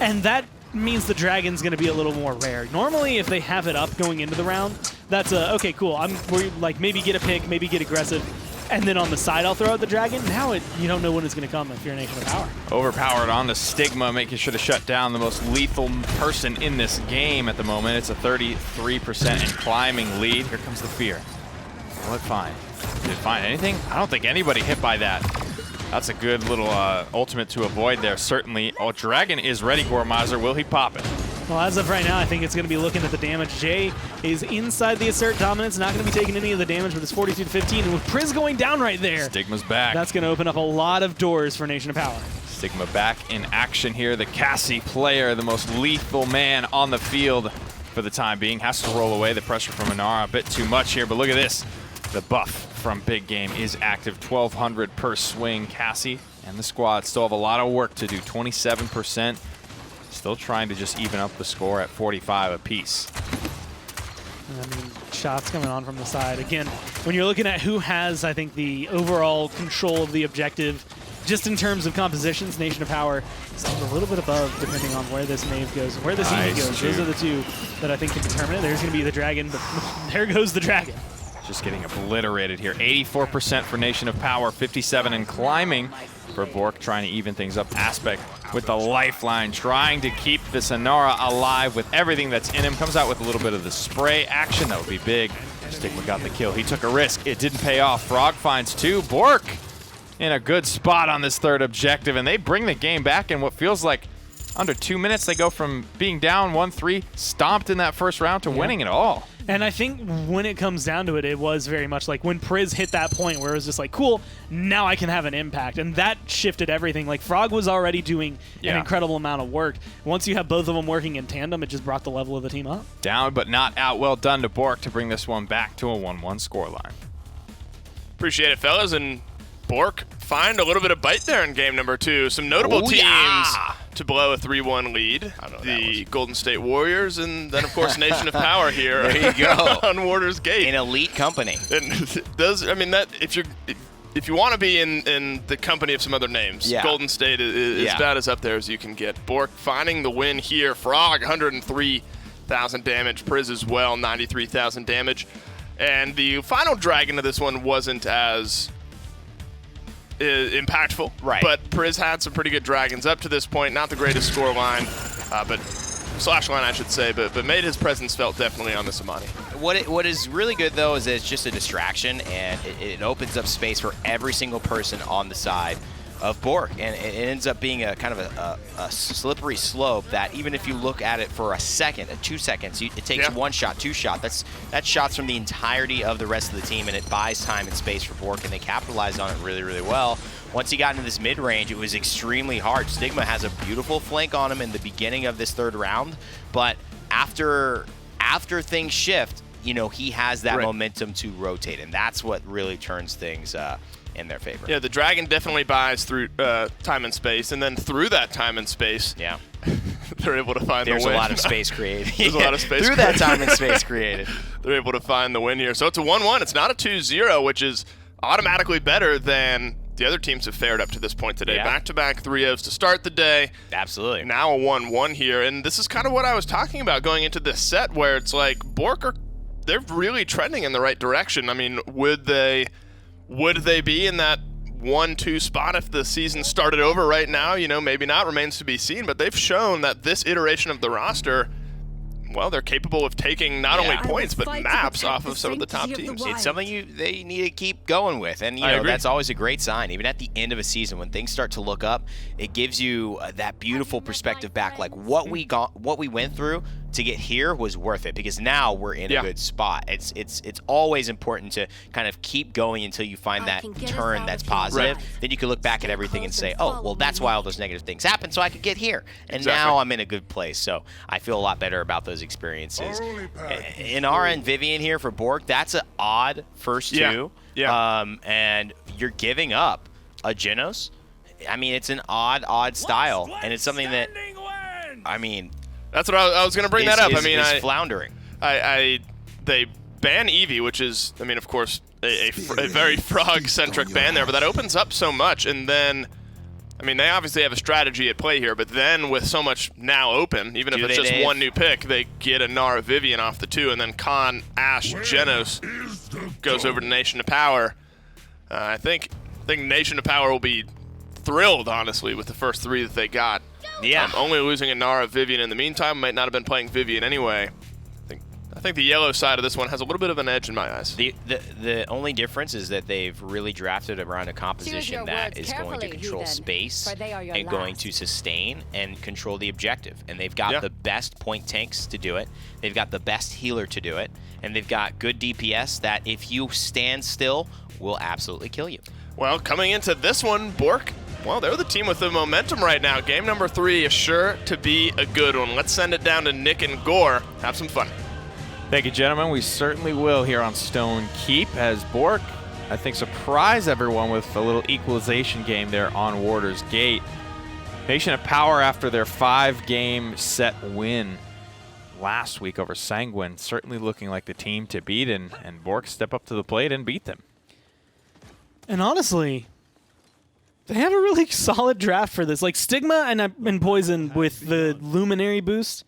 And that means the Dragon's going to be a little more rare. Normally, if they have it up going into the round, that's okay, cool. We're like, maybe get a pick, maybe get aggressive. And then on the side, I'll throw out the Dragon. Now you don't know when it's going to come if you're a Nation of Power. Overpowered on the Stigma, making sure to shut down the most lethal person in this game at the moment. It's a 33% and climbing lead. Here comes the fear. Will it find? Did it find anything? I don't think anybody hit by that. That's a good little ultimate to avoid there, certainly. Oh, Dragon is ready, Gormizer. Will he pop it? Well, as of right now, I think it's going to be looking at the damage. Jay is inside the assert dominance, not going to be taking any of the damage, but it's 42-15. And with Priz going down right there, Stigma's back. That's going to open up a lot of doors for Nation of Power. Stigma back in action here. The Cassie player, the most lethal man on the field for the time being, has to roll away the pressure from Inara a bit too much here, but look at this. The buff from Big Game is active, 1,200 per swing. Cassie and the squad still have a lot of work to do, 27%. Still trying to just even up the score at 45 apiece. I mean, shots coming on from the side. Again, when you're looking at who has, I think, the overall control of the objective, just in terms of compositions, Nation of Power is a little bit above, depending on where this Mave goes and where this Eevee goes. Those are the two that I think can determine it. There's going to be the Dragon, but there goes the Dragon. Just getting obliterated here. 84% for Nation of Power, 57 and climbing for BOORK, trying to even things up. Aspect with the lifeline, trying to keep this Inara alive with everything that's in him. Comes out with a little bit of the spray action. That would be big. Stigma got the kill. He took a risk. It didn't pay off. Frog finds two. BOORK in a good spot on this third objective, and they bring the game back in what feels like under 2 minutes. They go from being down 1-3, stomped in that first round, to winning it all. And I think when it comes down to it, it was very much like when Priz hit that point where it was just like, cool, now I can have an impact. And that shifted everything. Like, Frog was already doing an incredible amount of work. Once you have both of them working in tandem, it just brought the level of the team up. Down but not out. Well done to BOORK to bring this one back to a 1-1 scoreline. Appreciate it, fellas. And BOORK find a little bit of bite there in game number 2. Some notable teams to blow a 3-1 lead. The Golden State Warriors, and then, of course, Nation of Power here. There you go. On Warder's Gate. An elite company. And I mean, that if you want to be in the company of some other names, Golden State is about as up there as you can get. BOORK finding the win here. Frog, 103,000 damage. Priz as well, 93,000 damage. And the final Dragon of this one wasn't as impactful, but Priz had some pretty good Dragons up to this point. Not the greatest score line, but slash line, I should say, but made his presence felt definitely on this Amani. What is really good, though, is that it's just a distraction, and it opens up space for every single person on the side of BOORK, and it ends up being a kind of a slippery slope that even if you look at it for a second, 2 seconds, it takes one shot, 2 shots. That's shots from the entirety of the rest of the team, and it buys time and space for BOORK, and they capitalized on it really, really well. Once he got into this mid-range, it was extremely hard. Stigma has a beautiful flank on him in the beginning of this third round, but after things shift, you know, he has that momentum to rotate, and that's what really turns things in their favor. Yeah, the Dragon definitely buys through time and space, and then through that time and space, they're able to find the win. There's a lot of space created. There's a lot of space through that time and space created. They're able to find the win here. So it's a 1-1. It's not a 2-0, which is automatically better than the other teams have fared up to this point today. Back-to-back 3-0s to start the day. Absolutely. Now a 1-1 here, and this is kind of what I was talking about going into this set, where it's like BOORK they're really trending in the right direction. I mean, would they be in that 1-2 spot if the season started over right now? You know, maybe not, remains to be seen, but they've shown that this iteration of the roster, well, they're capable of taking not only points, but maps off of some of the top teams. It's something they need to keep going with, and you know that's always a great sign. Even at the end of a season, when things start to look up, it gives you that beautiful perspective back, like what we went through to get here was worth it, because now we're in a good spot. It's always important to kind of keep going until you find that turn that's positive. Right. Then you can look back at everything and say, oh, well, that's why all those negative things happened, so I could get here. And now I'm in a good place. So I feel a lot better about those experiences. In our end, Vivian here for BOORK, that's an odd first two. Yeah. And you're giving up a Genos. I mean, it's an odd style, and it's something that, I mean, that's what I was going to bring that up. I mean, is floundering. They ban Eevee, which is, I mean, of course, a very frog-centric ban there, but that opens up so much. And then, I mean, they obviously have a strategy at play here, but then with so much now open, even if it's just one new pick, they get a Nara Vivian off the 2, and then Khan, Ashe, Genos goes over to Nation of Power. I think Nation of Power will be thrilled, honestly, with the first 3 that they got. Yeah. Only losing a Nara Vivian in the meantime. Might not have been playing Vivian anyway. I think the yellow side of this one has a little bit of an edge in my eyes. The only difference is that they've really drafted around a composition that is going to control space and going to sustain and control the objective. And they've got the best point tanks to do it. They've got the best healer to do it. And they've got good DPS that, if you stand still, will absolutely kill you. Well, coming into this one, BOORK, well, they're the team with the momentum right now. Game number 3 is sure to be a good one. Let's send it down to Nick and Gore. Have some fun. Thank you, gentlemen. We certainly will here on Stone Keep, as BOORK, I think, surprise everyone with a little equalization game there on Warder's Gate. Nation of Power, after their 5-game set win last week over Sanguine, certainly looking like the team to beat, and BOORK step up to the plate and beat them. And honestly, they have a really solid draft for this. Like, Stigma and Poison with the Luminary boost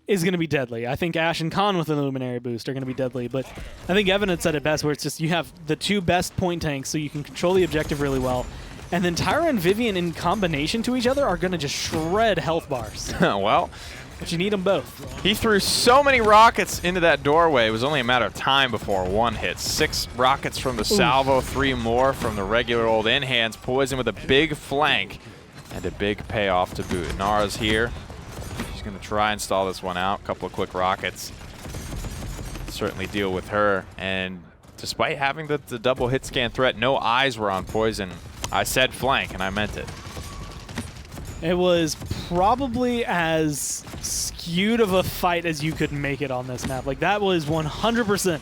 is going to be deadly. I think Ashe and Khan with the Luminary boost are going to be deadly. But I think Evan had said it best, where it's just you have the 2 best point tanks, so you can control the objective really well. And then Tyra and Vivian in combination to each other are going to just shred health bars. Well, but you need them both. he threw so many rockets into that doorway. It was only a matter of time before one hit. 6 rockets from the salvo, 3 more from the regular old in-hands. Poison with a big flank and a big payoff to boot. Nara's here. She's going to try and stall this one out. A couple of quick rockets. Certainly deal with her. And despite having the double hit scan threat, no eyes were on Poison. I said flank, and I meant it. It was probably as skewed of a fight as you could make it on this map. Like, that was 100%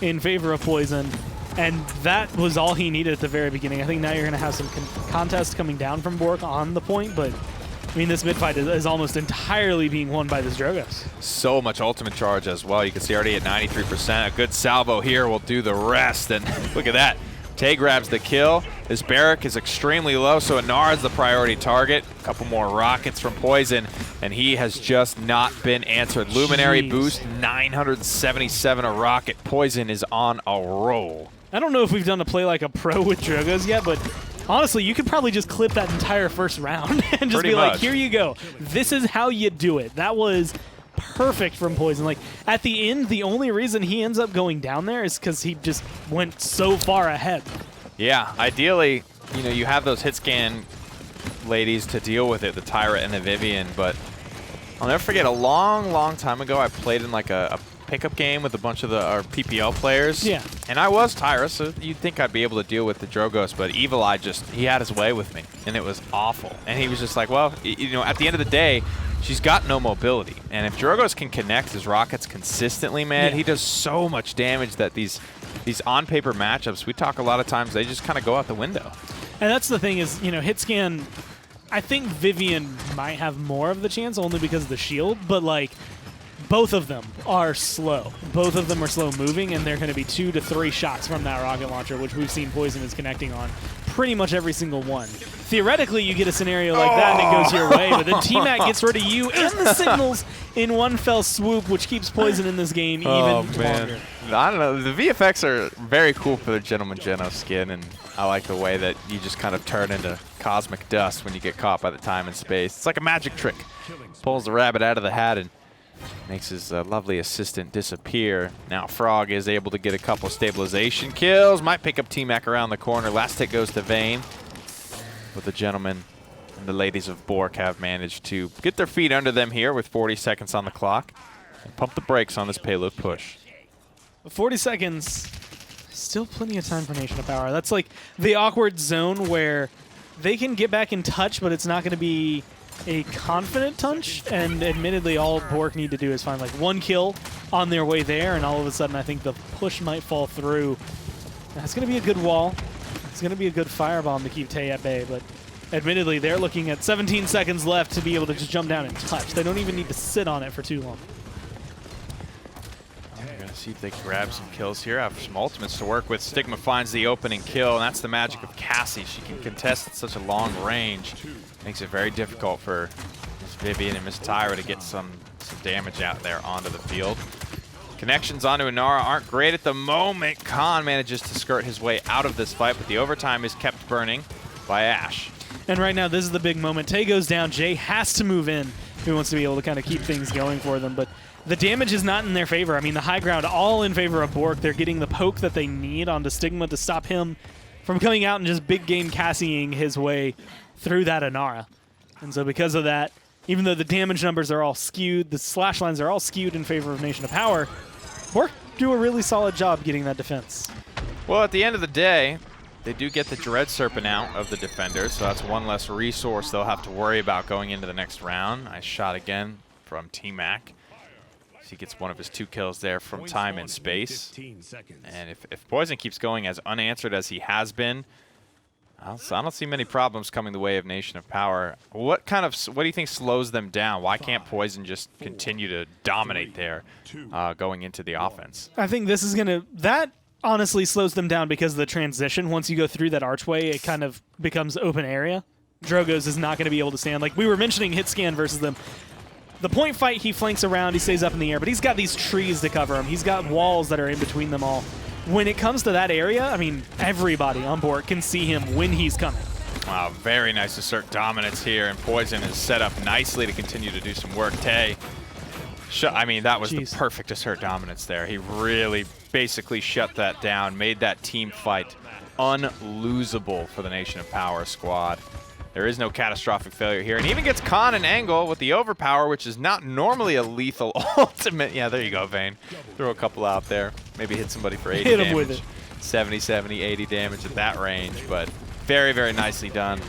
in favor of Poison, and that was all he needed at the very beginning. I think now you're going to have some contests coming down from BOORK on the point, but I mean, this mid-fight is almost entirely being won by this Drogos. So much ultimate charge as well. You can see already at 93%. A good salvo here will do the rest, and look at that. Tay grabs the kill. This barrack is extremely low, so Nara's the priority target. A couple more rockets from Poison, and he has just not been answered. Luminary boost, 977 a rocket. Poison is on a roll. I don't know if we've done a play like a pro with Drogos yet, but honestly, you could probably just clip that entire first round and just be like, here you go. This is how you do it. That was perfect from Poison. Like, at the end, the only reason he ends up going down there is because he just went so far ahead. Yeah, ideally, you know, you have those hit scan ladies to deal with it, the Tyra and the Vivian, but I'll never forget, a long time ago, I played in like a pickup game with a bunch of our PPL players. Yeah. And I was Tyra, so you'd think I'd be able to deal with the Drogos, but Evil Eye he had his way with me, and it was awful. And he was just like, well, you know, at the end of the day, she's got no mobility. And if Drogos can connect his rockets consistently, man, he does so much damage that these on-paper matchups, we talk a lot of times, they just kind of go out the window. And that's the thing is, you know, hit scan, I think Vivian might have more of the chance only because of the shield, but like, both of them are slow. Both of them are slow moving, and they're going to be 2 to 3 shots from that rocket launcher, which we've seen Poison is connecting on pretty much every single one. Theoretically, you get a scenario like that and it goes your way, but then T-Mac gets rid of you and the signals in one fell swoop, which keeps Poison in this game even longer. I don't know. The VFX are very cool for the Gentleman Genos skin, and I like the way that you just kind of turn into cosmic dust when you get caught by the time and space. It's like a magic trick. Pulls the rabbit out of the hat and makes his lovely assistant disappear. Now Frog is able to get a couple stabilization kills. Might pick up T-Mac around the corner. Last hit goes to Vayne. But the gentlemen and the ladies of BOORK have managed to get their feet under them here with 40 seconds on the clock. and pump the brakes on this payload push. 40 seconds. Still plenty of time for Nation of Power. That's like the awkward zone where they can get back in touch, but it's not going to be a confident touch. And admittedly, all BOORK need to do is find like one kill on their way there, and all of a sudden I think the push might fall through. That's going to be a good wall. It's going to be a good firebomb to keep Tay at bay, but admittedly, they're looking at 17 seconds left to be able to just jump down and touch. They don't even need to sit on it for too long. We're going to see if they can grab some kills here. Have some ultimates to work with. Stigma finds the opening kill, and that's the magic of Cassie. She can contest at such a long range. Makes it very difficult for Miss Vivian and Miss Tyra to get some damage out there onto the field. Connections onto Inara aren't great at the moment. Khan manages to skirt his way out of this fight, but the overtime is kept burning by Ash. And right now, this is the big moment. Tay goes down. Jay has to move in if he wants to be able to kind of keep things going for them. But the damage is not in their favor. I mean, the high ground all in favor of BOORK. They're getting the poke that they need onto Stigma to stop him from coming out and just big game Cassieing his way through that Inara. And so because of that, even though the damage numbers are all skewed, the slash lines are all skewed in favor of Nation of Power, BOORK do a really solid job getting that defense. Well, at the end of the day, they do get the Dread Serpent out of the defenders, so that's one less resource they'll have to worry about going into the next round. Nice shot again from T-Mac. He gets one of his 2 kills there from time and space. And if Poison keeps going as unanswered as he has been, I don't see many problems coming the way of Nation of Power. What do you think slows them down? Why can't Poison just continue to dominate there going into the offense? I think this is going to... That honestly slows them down because of the transition. Once you go through that archway, it kind of becomes open area. Drogos is not going to be able to stand. Like we were mentioning hit scan versus them. The point fight, he flanks around, he stays up in the air, but he's got these trees to cover him. He's got walls that are in between them all. When it comes to that area, I mean, everybody on board can see him when he's coming. Wow, very nice assert dominance here, and Poison is set up nicely to continue to do some work. Tay, I mean, that was the perfect assert dominance there. He really basically shut that down, made that team fight unlosable for the Nation of Power squad. There is no catastrophic failure here, and even gets Khan an angle with the overpower, which is not normally a lethal ultimate. Yeah, there you go, Vayne. Throw a couple out there. Maybe hit somebody for 80 damage. Hit him with it. 70, 70, 80 damage at that range, but very, very nicely done.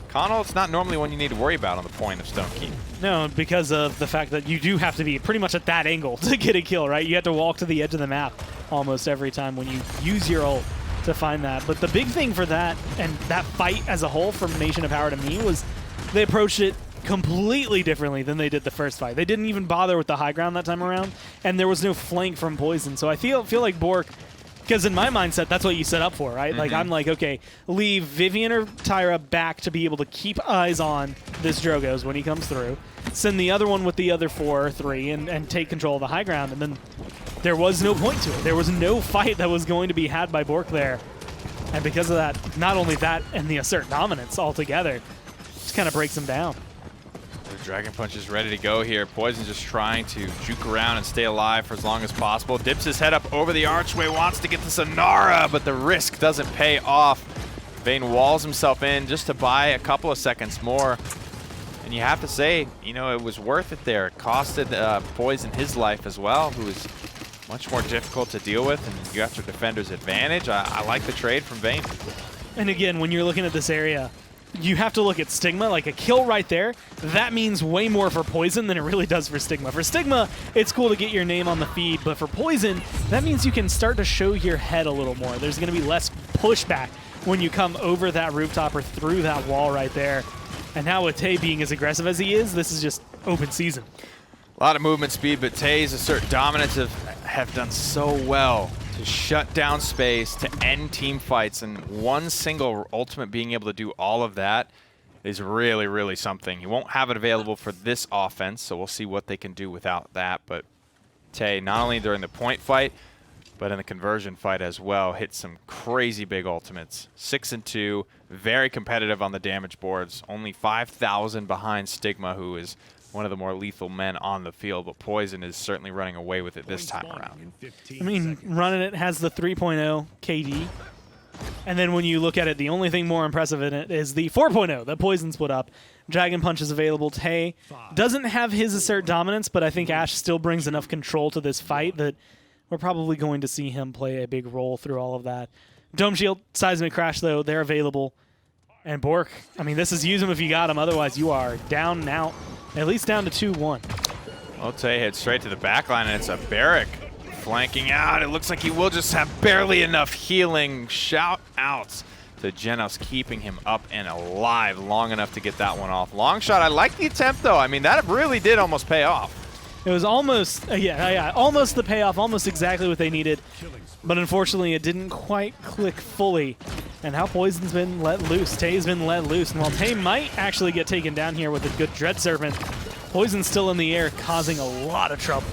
Khan ult's not normally one you need to worry about on the point of Stone Keep. No, because of the fact that you do have to be pretty much at that angle to get a kill, right? You have to walk to the edge of the map almost every time when you use your ult to find that. But the big thing for that, and that fight as a whole from Nation of Power to me, was they approached it completely differently than they did the first fight. They didn't even bother with the high ground that time around, and there was no flank from Poison. So I feel like BOORK, because in my mindset, that's what you set up for, right? Like, I'm like, okay, leave Vivian or Tyra back to be able to keep eyes on this Drogos when he comes through. Send the other one with the other 4 or 3 and take control of the high ground. And then there was no point to it. There was no fight that was going to be had by BOORK there. And because of that, not only that and the assert dominance altogether, just kind of breaks them down. The Dragon Punch is ready to go here. Poison just trying to juke around and stay alive for as long as possible. Dips his head up over the archway, wants to get the Sonara, but the risk doesn't pay off. Vayne walls himself in just to buy a couple of seconds more. And you have to say, you know, it was worth it there. It costed Poison his life as well, who is much more difficult to deal with, and you have your defender's advantage. I like the trade from Vayne. And again, when you're looking at this area, you have to look at Stigma. Like a kill right there, that means way more for Poison than it really does for Stigma. For Stigma, it's cool to get your name on the feed, but for Poison, that means you can start to show your head a little more. There's going to be less pushback when you come over that rooftop or through that wall right there. And now with Tay being as aggressive as he is, this is just open season. A lot of movement speed, but Tay's assert dominance have done so well to shut down space, to end team fights, and one single ultimate being able to do all of that is really, really something. You won't have it available for this offense, so we'll see what they can do without that. But Tay, not only during the point fight, but in the conversion fight as well, hit some crazy big ultimates. 6 and 2, very competitive on the damage boards. Only 5,000 behind Stigma, who is one of the more lethal men on the field, but Poison is certainly running away with it this time around. I mean, running it has the 3.0 KD. And then when you look at it, the only thing more impressive in it is the 4.0 that Poison's put up. Dragon Punch is available. Tay doesn't have his assert dominance, but I think Ash still brings enough control to this fight that we're probably going to see him play a big role through all of that. Dome Shield, Seismic Crash, though, they're available. And BOORK, I mean, this is use them if you got them. Otherwise, you are down now, at least down to 2-1. Well, Tay heads straight to the back line, and it's a Barrack flanking out. It looks like he will just have barely enough healing. Shout outs to Genos, keeping him up and alive long enough to get that one off. Long shot. I like the attempt, though. I mean, that really did almost pay off. It was almost, almost the payoff, almost exactly what they needed. But unfortunately, it didn't quite click fully. And now Poison's been let loose. Tay's been let loose. And while Tay might actually get taken down here with a good Dread Serpent, Poison's still in the air, causing a lot of trouble.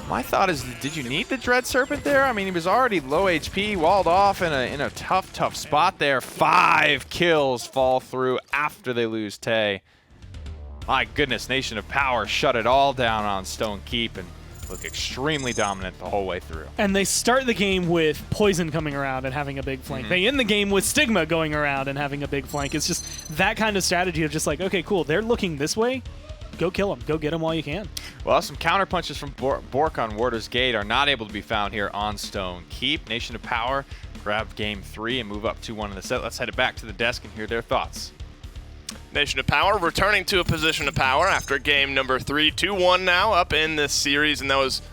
My thought is, did you need the Dread Serpent there? I mean, he was already low HP, walled off in a tough spot there. 5 kills fall through after they lose Tay. My goodness, Nation of Power shut it all down on Stone Keep and look extremely dominant the whole way through. And they start the game with Poison coming around and having a big flank. They end the game with Stigma going around and having a big flank. It's just that kind of strategy of just like, okay, cool, they're looking this way. Go kill them. Go get them while you can. Well, some counter punches from BOORK on Warder's Gate are not able to be found here on Stone Keep. Nation of Power grab game 3 and move up 2-1 in the set. Let's head it back to the desk and hear their thoughts. Nation of Power returning to a position of power after game number 3. 2-1 now up in this series, and that was,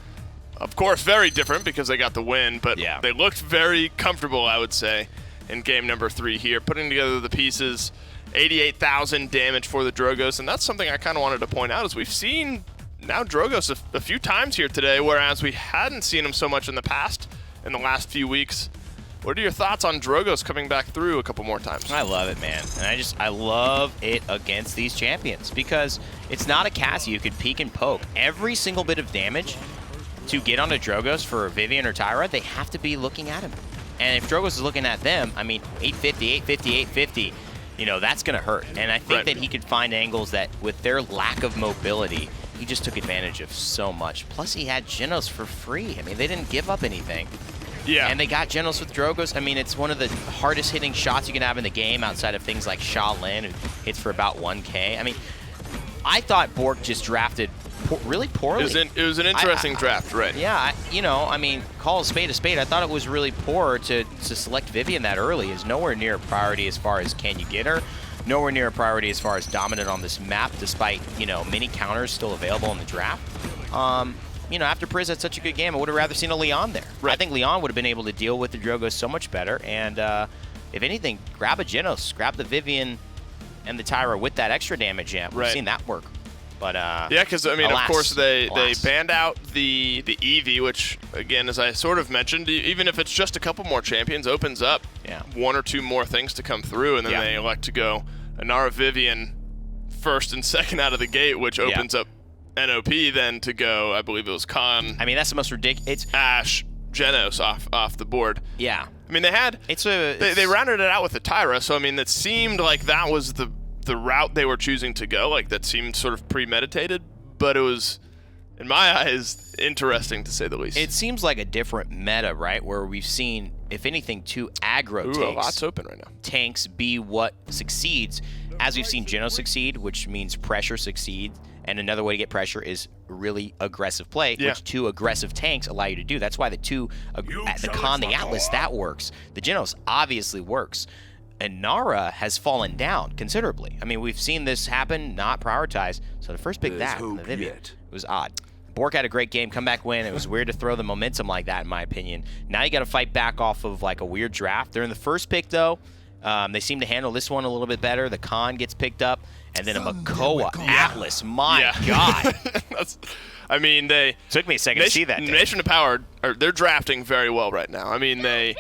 of course, very different because they got the win, but they looked very comfortable, I would say, in game number 3 here, putting together the pieces. 88,000 damage for the Drogos, and that's something I kind of wanted to point out, is we've seen now Drogos a few times here today, whereas we hadn't seen them so much in the past, in the last few weeks. What are your thoughts on Drogos coming back through a couple more times? I love it, man. And I love it against these champions because it's not a Cassie you could peek and poke. Every single bit of damage to get onto Drogos for Vivian or Tyra, they have to be looking at him. And if Drogos is looking at them, I mean, 850, 850, 850, you know, that's going to hurt. And I think that he could find angles that, with their lack of mobility, he just took advantage of so much. Plus, he had Genos for free. I mean, they didn't give up anything. Yeah. And they got Genos with Drogos. I mean, it's one of the hardest hitting shots you can have in the game outside of things like Sha Lin, who hits for about 1K. I mean, I thought BOORK just drafted really poorly. It was an interesting draft, right? Yeah, you know, I mean, call a spade a spade. I thought it was really poor to select Vivian that early. Is nowhere near a priority as far as can you get her. Nowhere near a priority as far as dominant on this map, despite, you know, many counters still available in the draft. You know, after Priz had such a good game, I would have rather seen a Leon there. Right. I think Leon would have been able to deal with the Drogos so much better. And if anything, grab a Genos, grab the Vivian and the Tyra with that extra damage amp. We've seen that work. But yeah, because I mean, alas, of course, they banned out the Eevee, which, again, as I sort of mentioned, even if it's just a couple more champions, opens up 1 or 2 more things to come through, and then they elect to go Inara Vivian first and second out of the gate, which opens up NOP then to go, I believe it was Khan. I mean, that's the most ridiculous. Ash, Genos off the board. Yeah. I mean, they had they rounded it out with the Tyra, so I mean, it seemed like that was the route they were choosing to go. Like, that seemed sort of premeditated, but it was, in my eyes, interesting to say the least. It seems like a different meta, right? Where we've seen, if anything, 2 aggro tanks. A lot's open right now. Tanks be what succeeds, as we've seen Genos succeed, which means pressure succeeds. And another way to get pressure is really aggressive play, which 2 aggressive tanks allow you to do. That's why the Khan, the Atlas, that works. The Genos obviously works. And Nara has fallen down considerably. I mean, we've seen this happen, not prioritized. So the first pick that from the Vivian was odd. BOORK had a great game, comeback win. It was weird to throw the momentum like that, in my opinion. Now you got to fight back off of like a weird draft. They're in the first pick, though. They seem to handle this one a little bit better. The Khan gets picked up, and then a Makoa Atlas. My God. I mean, they took me a second to see that. Nation of Power, they're drafting very well right now. I mean, they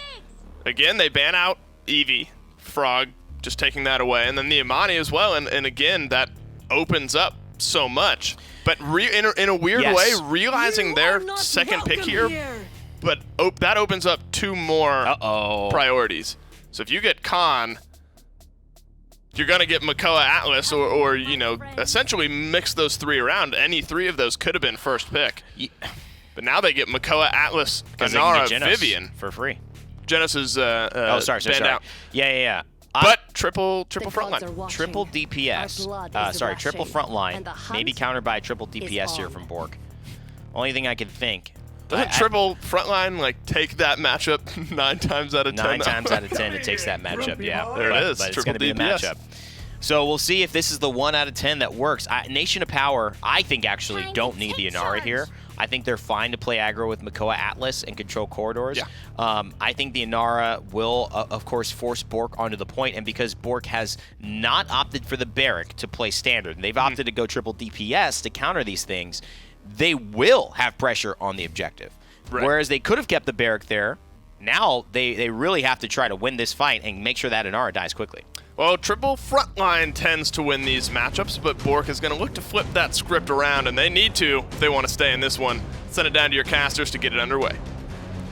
ban out Eevee. Frog, just taking that away, and then the Imani as well, and again, that opens up so much. But in a weird way, realizing their second pick here, but that opens up 2 more priorities. So if you get Khan, you're going to get Makoa Atlas, or you know, essentially mix those 3 around. Any 3 of those could have been first pick. But now they get Makoa Atlas, Inara, Vivian for free. Genos is oh, sorry. out. Yeah. But triple frontline. Triple DPS. Sorry, triple frontline. Maybe countered by triple DPS here from BOORK. Only thing I can think. Doesn't triple frontline like take that matchup 9 times out of 10? 9 times out of 10 it takes that matchup, yeah. There it is. But it's Triple going to be a DPS. matchup. So we'll see if this is the 1 out of 10 that works. Nation of Power, I think, actually don't need the Inara here. I think they're fine to play aggro with Makoa Atlas and control corridors. Yeah. I think the Inara will, of course, force BOORK onto the point, and because BOORK has not opted for the Barrack to play standard, they've opted to go triple DPS to counter these things, they will have pressure on the objective. Right. Whereas they could have kept the Barrack there, now they really have to try to win this fight and make sure that Inara dies quickly. Well, triple frontline tends to win these matchups, but BOORK is going to look to flip that script around, and they need to if they want to stay in this one. Send it down to your casters to get it underway.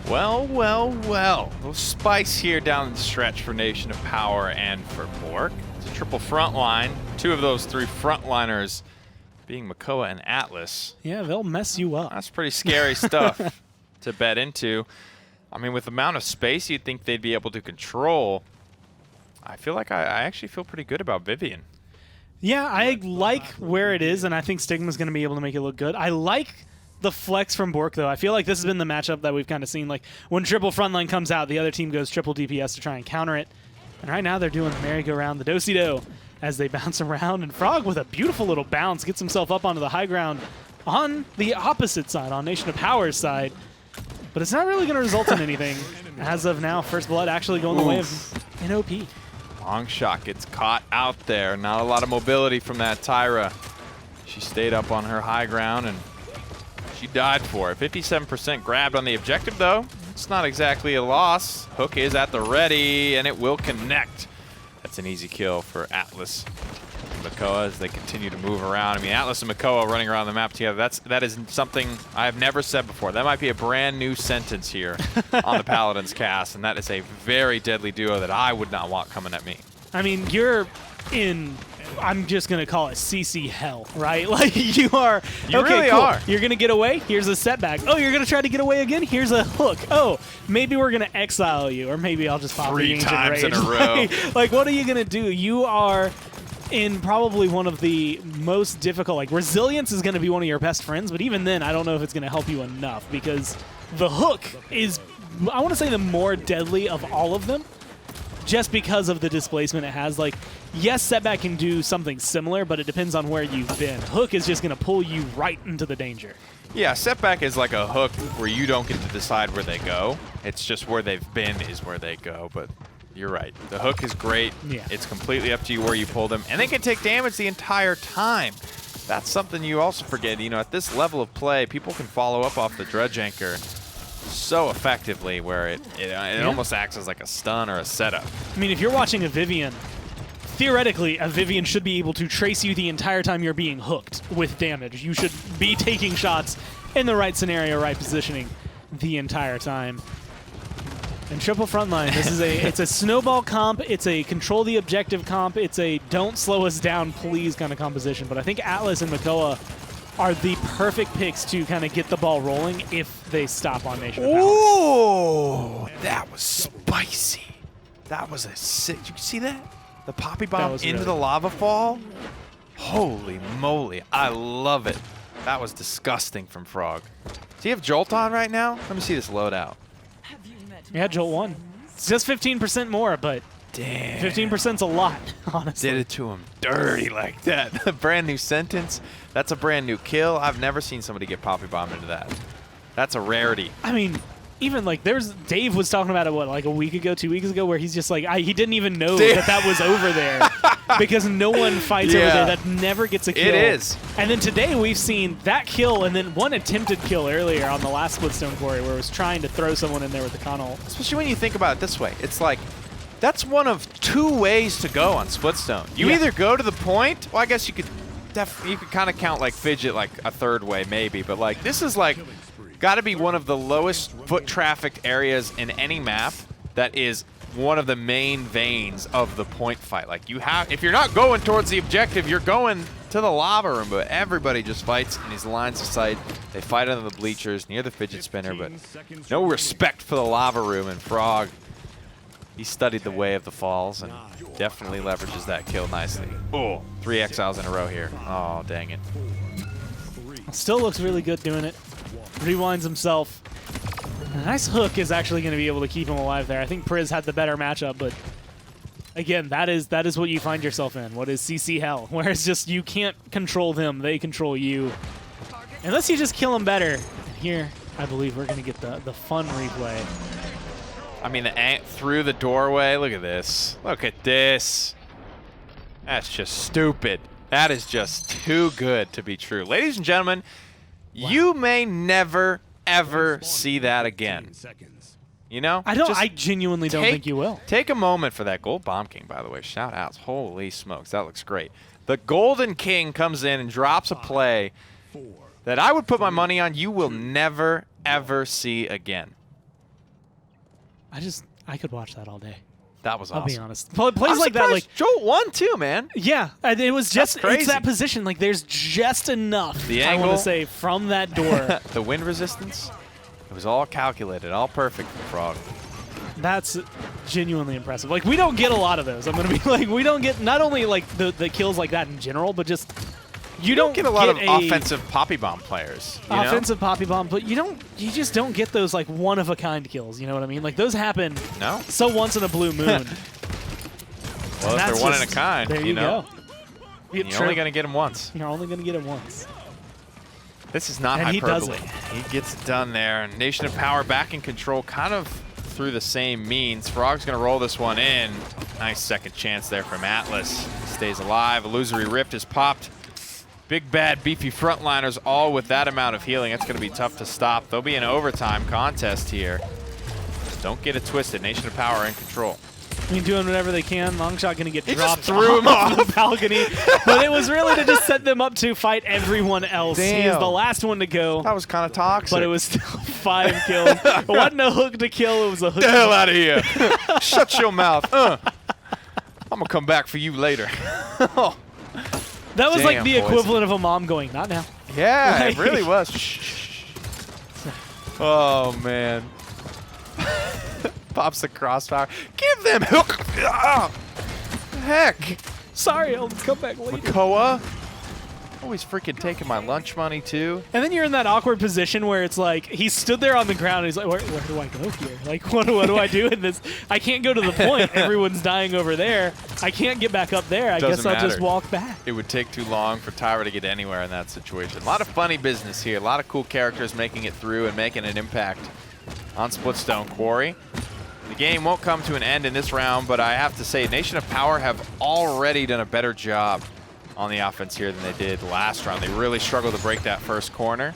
Well. A little spice here down the stretch for Nation of Power and for BOORK. It's a triple frontline. 2 of those 3 frontliners being Makoa and Atlas. Yeah, they'll mess you up. That's pretty scary stuff to bet into. I mean, with the amount of space you'd think they'd be able to control, I feel like I actually feel pretty good about Vivian. Yeah, I like where it is, and I think Stigma's going to be able to make it look good. I like the flex from BOORK, though. I feel like this has been the matchup that we've kind of seen. Like, when triple frontline comes out, the other team goes triple DPS to try and counter it. And right now they're doing the merry-go-round, the do-si-do, as they bounce around. And Frog, with a beautiful little bounce, gets himself up onto the high ground on the opposite side, on Nation of Power's side. But it's not really going to result in anything. As of now, First Blood actually going the way of NOP. Long shot gets caught out there. Not a lot of mobility from that Tyra. She stayed up on her high ground and she died for it. 57% grabbed on the objective, though. It's not exactly a loss. Hook is at the ready, and it will connect. That's an easy kill for Atlas and Makoa as they continue to move around. I mean, Atlas and Makoa running around the map together, that is something I've never said before. That might be a brand new sentence here on the Paladins cast, and that is a very deadly duo that I would not want coming at me. I mean, you're in, I'm just going to call it CC hell, right? Like, you are. You okay, really cool. are. You're going to get away? Here's a setback. Oh, you're going to try to get away again? Here's a hook. Oh, maybe we're going to exile you, or maybe I'll just pop 3 the ancient times rage. in a row. Like, what are you going to do? You are in probably one of the most difficult, like, resilience is going to be one of your best friends, but even then, I don't know if it's going to help you enough, because the hook is, I want to say, the more deadly of all of them, just because of the displacement it has. Like, yes, setback can do something similar, but it depends on where you've been. Hook is just going to pull you right into the danger. Yeah, setback is like a hook where you don't get to decide where they go. It's just where they've been is where they go, but you're right. The hook is great. Yeah. It's completely up to you where you pull them, and they can take damage the entire time. That's something you also forget. You know, at this level of play, people can follow up off the Dredge Anchor so effectively where it almost acts as like a stun or a setup. I mean, if you're watching a Vivian, theoretically, a Vivian should be able to trace you the entire time you're being hooked with damage. You should be taking shots in the right scenario, right positioning the entire time. And triple frontline, this is it's a snowball comp, it's a control the objective comp, it's a don't slow us down please kind of composition. But I think Atlas and Makoa are the perfect picks to kind of get the ball rolling if they stop on Nation of Power. Ooh, that was spicy. That was a sick. Did you see that? The poppy bomb into really the lava fall? Holy moly, I love it. That was disgusting from Frog. Does he have Jolt on right now? Let me see this loadout. Yeah, Jolt 1. It's just 15% more, but damn, 15%'s a lot, honestly. Did it to him dirty like that. A brand new sentence. That's a brand new kill. I've never seen somebody get poppy bombed into that. That's a rarity. I mean, even like Dave was talking about it, what, like a week ago, 2 weeks ago, where he's just like, he didn't even know that was over there because no one fights over there. That never gets a kill. It is. And then today we've seen that kill and then one attempted kill earlier on the last Splitstone Quarry where it was trying to throw someone in there with the Connell. Especially when you think about it this way. It's like, that's one of 2 ways to go on Splitstone. You either go to the point, well, I guess you could kind of count like Fidget like a 3rd way maybe, but like this is like got to be one of the lowest foot traffic areas in any map that is one of the main veins of the point fight. Like if you're not going towards the objective, you're going to the lava room, but everybody just fights in these lines of sight. They fight under the bleachers near the fidget spinner, but no respect for the lava room, and Frog He studied the way of the falls and definitely leverages that kill nicely. Oh, 3 exiles in a row here. Oh, dang it. Still looks really good doing it. Rewinds himself. A nice hook is actually going to be able to keep him alive there. I think Priz had the better matchup, but again, that is what you find yourself in. What is CC hell? Where it's just you can't control them, they control you. Unless you just kill them better. And here, I believe we're going to get the fun replay. I mean, the ant through the doorway. Look at this. Look at this. That's just stupid. That is just too good to be true. Ladies and gentlemen, you may never, ever see that again. You know? I genuinely don't think you will. Take a moment for that. Gold Bomb King, by the way. Shout outs. Holy smokes. That looks great. The Golden King comes in and drops a play that I would put my money on you will never, ever see again. I could watch that all day. That was awesome. I'll be honest. Plays like that, like Jolt won too, man. Yeah, and it was just crazy. it's that position. Like there's just enough. The I angle, want to say from that door. the wind resistance. It was all calculated, all perfect for Frog. That's genuinely impressive. Like we don't get a lot of those. I'm gonna be like, we don't get not only like the kills like that in general, but just you don't get a lot of offensive Poppy Bomb players. You offensive Poppy Bomb, but you just don't get those like one of a kind kills. You know what I mean? Like those happen. No. So once in a blue moon. Well, if they're one in a kind, there you know, go. you're only gonna get them once. You're only gonna get him once. This is not and hyperbole. He does it. He gets it done there. Nation of Power back in control, kind of through the same means. Frog's gonna roll this one in. Nice second chance there from Atlas. Stays alive. Illusory Rift is popped. Big, bad, beefy frontliners all with that amount of healing. That's going to be tough to stop. There'll be an overtime contest here. Don't get it twisted. Nation of Power in control. I mean, doing whatever they can. Longshot going to get He dropped just threw him off the balcony. But it was really to just set them up to fight everyone else. Damn. He is the last one to go. That was kind of toxic. But it was still 5 kills. It wasn't a hook to kill. It was a hook Get the hell to out of here. Shut your mouth. I'm going to come back for you later. That was like the boys. equivalent of a mom going, not now. Yeah, Like- it really was. Shh. Oh, man. Pops the crossfire. Give them hook. Ah, heck. Sorry, I'll come back later. Makoa. Always freaking taking my lunch money, too. And then you're in that awkward position where it's like, he stood there on the ground and he's like, where do I go here? Like, what do I do in this? I can't go to the point. Everyone's dying over there. I can't get back up there. I guess I'll just walk back. It would take too long for Tyra to get anywhere in that situation. A lot of funny business here. A lot of cool characters making it through and making an impact on Splitstone Quarry. The game won't come to an end in this round, but I have to say Nation of Power have already done a better job on the offense here than they did last round. They really struggled to break that first corner.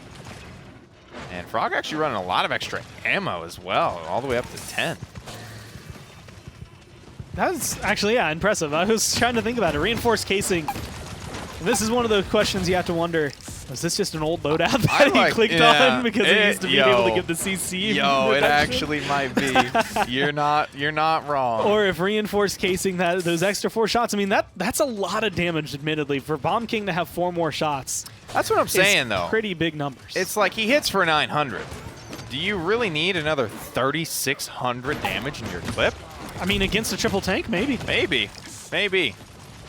And Frog actually running a lot of extra ammo as well, all the way up to 10. That's actually, yeah, impressive. I was trying to think about it. Reinforced casing. This is one of those questions you have to wonder, was this just an old loadout that he clicked on because he used to be able to get the CC? Yo, it actually might be. You're not wrong. Or if reinforced casing those extra 4 shots, I mean, that's a lot of damage, admittedly. For Bomb King to have 4 more shots. That's what I'm saying, though. Pretty big numbers. It's like he hits for 900. Do you really need another 3,600 damage in your clip? I mean, against a triple tank, maybe. Maybe.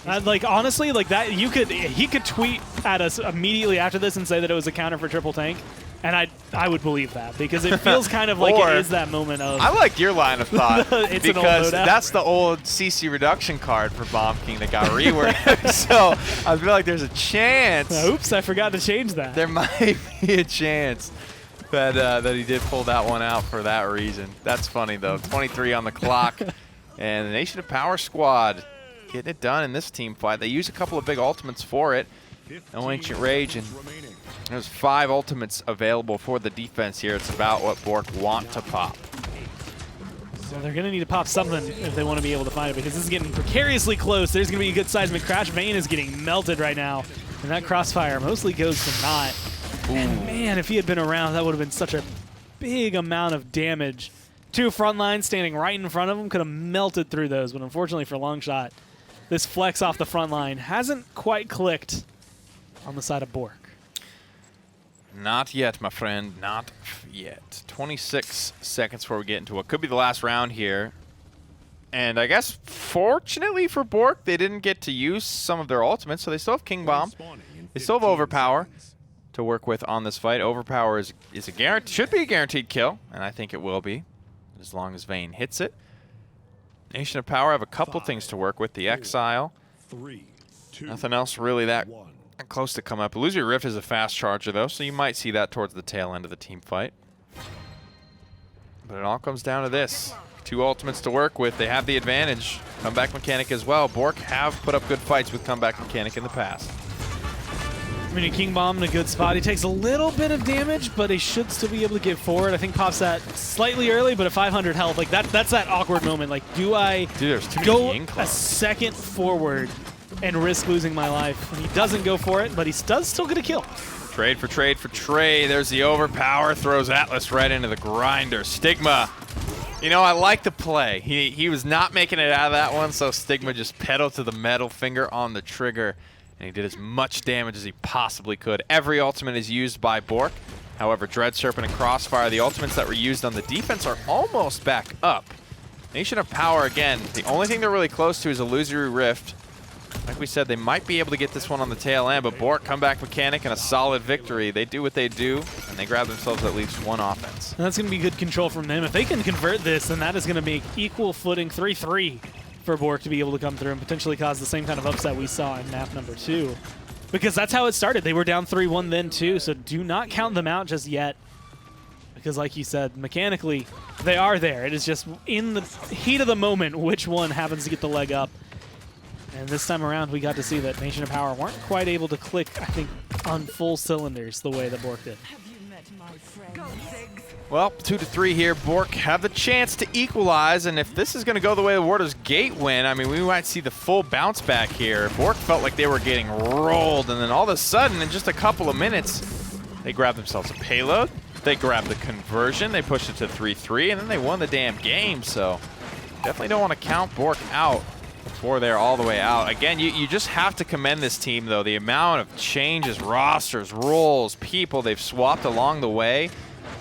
Like, honestly, like that, he could tweet at us immediately after this and say that it was a counter for triple tank, and I would believe that, because it feels kind of like it is that moment of... I like your line of thought, It's an old because loadout. that's the old CC reduction card for Bomb King that got reworked. So I feel like there's a chance. Oops, I forgot to change that. There might be a chance that he did pull that one out for that reason. That's funny, though. 23 on the clock, and the Nation of Power squad getting it done in this team fight. They use a couple of big ultimates for it. No Ancient Rage, and there's 5 ultimates available for the defense here. It's about what BOORK want to pop. So they're going to need to pop something if they want to be able to find it, because this is getting precariously close. There's going to be a good seismic crash. Vayne is getting melted right now, and that crossfire mostly goes to naught. And man, if he had been around, that would have been such a big amount of damage. 2 front lines standing right in front of him could have melted through those, but unfortunately for Longshot, this flex off the front line hasn't quite clicked on the side of BOORK. Not yet, my friend. Not yet. 26 seconds before we get into what could be the last round here. And I guess, fortunately for BOORK, they didn't get to use some of their ultimates, so they still have King Bomb. They still have Overpower to work with on this fight. Overpower is a should be a guaranteed kill, and I think it will be, as long as Vayne hits it. Nation of Power have a couple things to work with. The Exile. Nothing else really that close to come up. Illusory Rift is a fast charger, though, so you might see that towards the tail end of the team fight. But it all comes down to this. 2 ultimates to work with. They have the advantage. Comeback mechanic as well. BOORK have put up good fights with comeback mechanic in the past. I mean, a King Bomb in a good spot. He takes a little bit of damage, but he should still be able to get forward. I think pops that slightly early, but at 500 health, like that's that awkward moment. Like, do I go a second forward and risk losing my life? And he doesn't go for it, but he does still get a kill. Trade for trade for trade. There's the Overpower. Throws Atlas right into the grinder. Stigma. You know, I like the play. He was not making it out of that one, so Stigma just pedaled to the metal, finger on the trigger, and he did as much damage as he possibly could. Every ultimate is used by BOORK. However, Dread Serpent and Crossfire, the ultimates that were used on the defense, are almost back up. Nation of Power, again, the only thing they're really close to is Illusory Rift. Like we said, they might be able to get this one on the tail end, but BOORK, comeback mechanic, and a solid victory. They do what they do, and they grab themselves at least 1 offense. And that's going to be good control from them. If they can convert this, then that is going to make equal footing 3-3 for BOORK to be able to come through and potentially cause the same kind of upset we saw in map number 2. Because that's how it started. They were down 3-1 then too, so do not count them out just yet. Because like you said, mechanically, they are there. It is just in the heat of the moment which one happens to get the leg up. And this time around, we got to see that Nation of Power weren't quite able to click, I think, on full cylinders the way that BOORK did. Well, 2-3 here. BOORK have the chance to equalize, and if this is going to go the way of Warder's Gate win, I mean, we might see the full bounce back here. BOORK felt like they were getting rolled, and then all of a sudden, in just a couple of minutes, they grabbed themselves a payload, they grabbed the conversion, they pushed it to 3-3, and then they won the damn game, so definitely don't want to count BOORK out. Before they're all the way out. Again, you just have to commend this team, though. The amount of changes, rosters, roles, people they've swapped along the way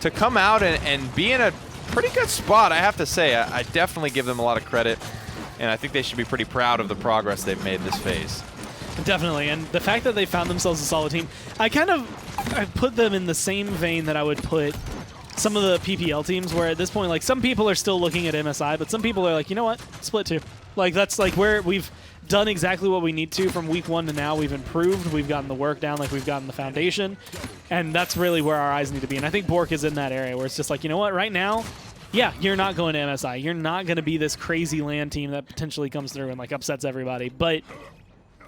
to come out and be in a pretty good spot, I have to say. I definitely give them a lot of credit, and I think they should be pretty proud of the progress they've made this phase. Definitely, and the fact that they found themselves a solid team, I put them in the same vein that I would put some of the PPL teams, where at this point, like, some people are still looking at MSI, but some people are like, you know what, split 2. Like, that's like where we've done exactly what we need to from week 1 to now. We've improved, we've gotten the work down, like we've gotten the foundation, and that's really where our eyes need to be. And I think BOORK is in that area where it's just like, you know what, right now, yeah, you're not going to MSI. You're not going to be this crazy LAN team that potentially comes through and like upsets everybody, but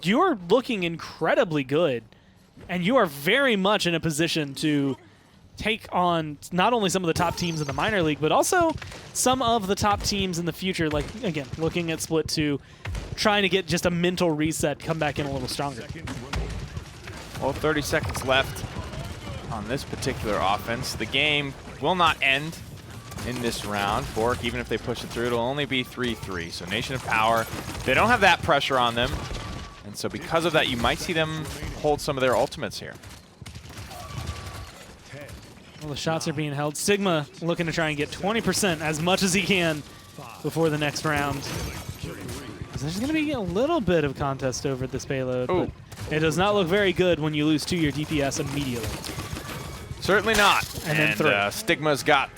you're looking incredibly good, and you are very much in a position to take on not only some of the top teams in the minor league, but also some of the top teams in the future. Like, again, looking at Split 2, trying to get just a mental reset, come back in a little stronger. Well, 30 seconds left on this particular offense. The game will not end in this round. BOORK, even if they push it through, it'll only be 3-3. So Nation of Power, they don't have that pressure on them. And so because of that, you might see them hold some of their ultimates here. Well, the shots are being held. Sigma looking to try and get 20%, as much as he can, before the next round. There's going to be a little bit of contest over this payload, but it does not look very good when you lose 2 your DPS immediately. Certainly not. And then Stigma's got...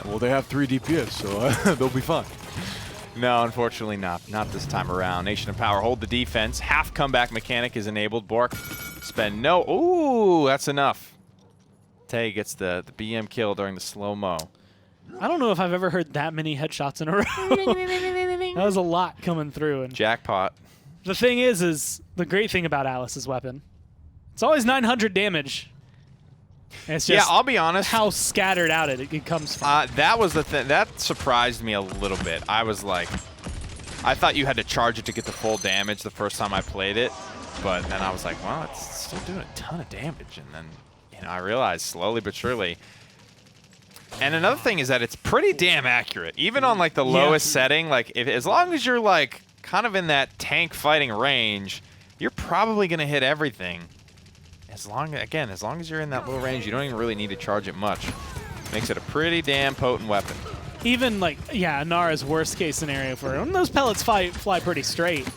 well, they have 3 DPS, so they'll be fine. No, unfortunately not. Not this time around. Nation of Power hold the defense. Half comeback mechanic is enabled. BOORK spend no... Ooh, that's enough. Tay gets the BM kill during the slow-mo. I don't know if I've ever heard that many headshots in a row. That was a lot coming through. And jackpot. The thing is the great thing about Alice's weapon, it's always 900 damage. And it's just, yeah, I'll be honest, how scattered out it comes from. That was the thing. That surprised me a little bit. I was like, I thought you had to charge it to get the full damage the first time I played it. But then I was like, well, it's still doing a ton of damage. And then, you know, I realized slowly but surely. And another thing is that it's pretty damn accurate. Even on like the lowest setting, like as long as you're like kind of in that tank fighting range, you're probably going to hit everything. As long as you're in that low range, you don't even really need to charge it much. Makes it a pretty damn potent weapon. even like, yeah, Nara's worst case scenario for when those pellets fly pretty straight,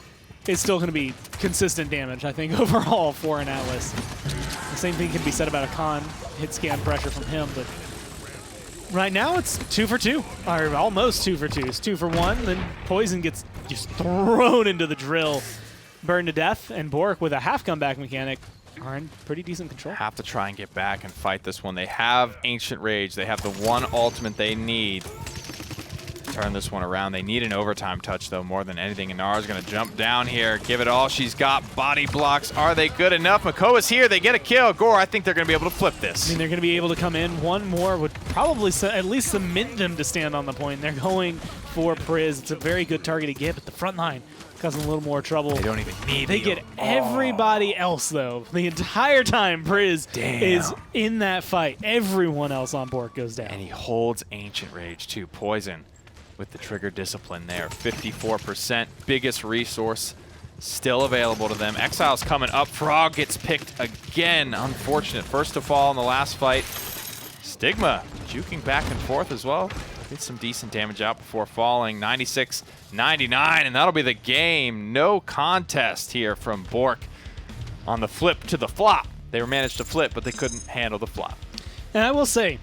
it's still going to be consistent damage, I think, overall for an Atlas. The same thing can be said about a Khan. Hit scan pressure from him, but right now it's 2 for 2, or almost 2 for 2. It's 2 for 1, then Poison gets just thrown into the drill, burned to death, and BOORK with a half comeback mechanic are in pretty decent control. Have to try and get back and fight this one. They have Ancient Rage. They have the one ultimate they need. Turn this one around. They need an overtime touch, though, more than anything. And Nara's going to jump down here, give it all she's got. Body blocks. Are they good enough? Makoa's here. They get a kill. Gore, I think they're going to be able to flip this. I mean, they're going to be able to come in. One more would probably at least cement them to stand on the point. They're going for Priz. It's a very good target to get, but the front line causing a little more trouble. They don't even need They get everybody else, though. The entire time Priz is in that fight, everyone else on BOORK goes down. And he holds Ancient Rage, too. Poison with the trigger discipline there. 54%, biggest resource still available to them. Exile's coming up. Frog gets picked again. Unfortunate. First to fall in the last fight. Stigma juking back and forth as well. Get some decent damage out before falling. 96-99, and that'll be the game. No contest here from BOORK on the flip to the flop. They managed to flip, but they couldn't handle the flop. And I will say,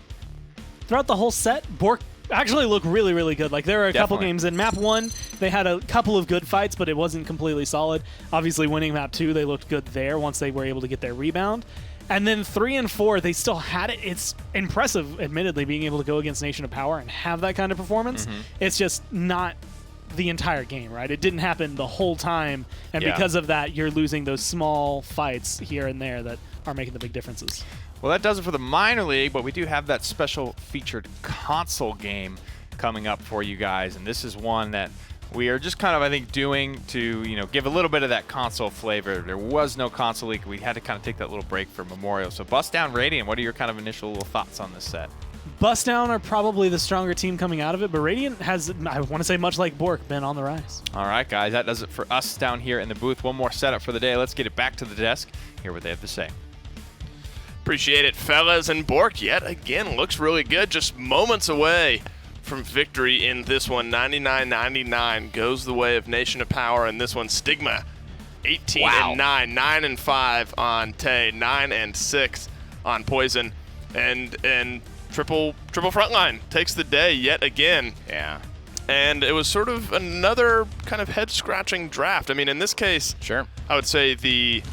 throughout the whole set, BOORK actually look really, really good. Like, there were a couple games in map 1, they had a couple of good fights, but it wasn't completely solid. Obviously, winning map 2, they looked good there once they were able to get their rebound. And then 3 and 4, they still had it. It's impressive, admittedly, being able to go against Nation of Power and have that kind of performance. It's just not the entire game, right? It didn't happen the whole time, and because of that, you're losing those small fights here and there that are making the big differences. Well, that does it for the minor league, but we do have that special featured console game coming up for you guys, and this is one that we are just kind of, I think, doing to, you know, give a little bit of that console flavor. There was no console league. We had to kind of take that little break for Memorial. So Bust Down Radiant, what are your kind of initial little thoughts on this set? Bust Down are probably the stronger team coming out of it, but Radiant has, I want to say much like BOORK, been on the rise. All right, guys, that does it for us down here in the booth. One more setup for the day. Let's get it back to the desk, hear what they have to say. Appreciate it, fellas. And BOORK, yet again, looks really good. Just moments away from victory in this one. 99-99 goes the way of Nation of Power in this one. Stigma, 18-9, 9-5 on Tay, 9-6 on Poison, and triple frontline takes the day yet again. Yeah. And it was sort of another kind of head-scratching draft. I mean, in this case, sure, I would say the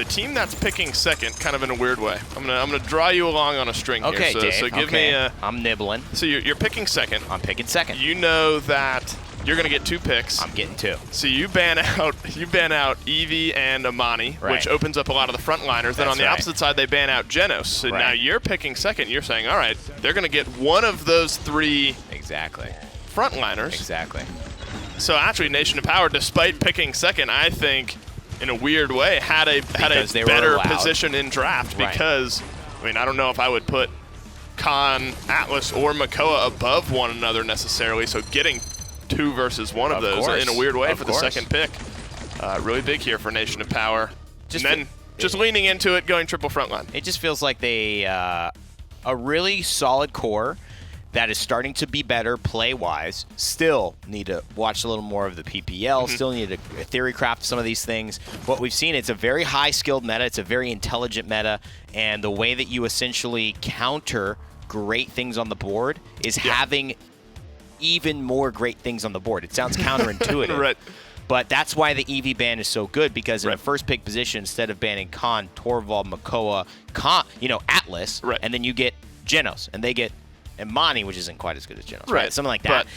team that's picking second, kind of in a weird way. I'm gonna draw you along on a string here. Okay, Dave. So give me a. I'm nibbling. So you're picking second. I'm picking second. You know that you're gonna get 2 picks. I'm getting 2. So you ban out Eevee and Amani, which opens up a lot of the frontliners. Then on the opposite side, they ban out Genos. So now you're picking second. You're saying, all right, they're gonna get one of those 3 frontliners. Exactly. So actually, Nation of Power, despite picking second, I think, in a weird way, had a better position in draft because, I mean, I don't know if I would put Khan, Atlas, or Makoa above one another necessarily, so getting 2 versus 1 of those in a weird way for the second pick. Really big here for Nation of Power. And then just leaning into it, going triple frontline. It just feels like they, a really solid core that is starting to be better play-wise. Still need to watch a little more of the PPL. Still need to theory craft some of these things. What we've seen, it's a very high-skilled meta. It's a very intelligent meta. And the way that you essentially counter great things on the board is having even more great things on the board. It sounds counterintuitive. Right. But that's why the Eevee ban is so good, because in the first pick position, instead of banning Khan, Torvald, Makoa, Atlas, and then you get Genos, and they get Amani, which isn't quite as good as Genos, right? Something like that.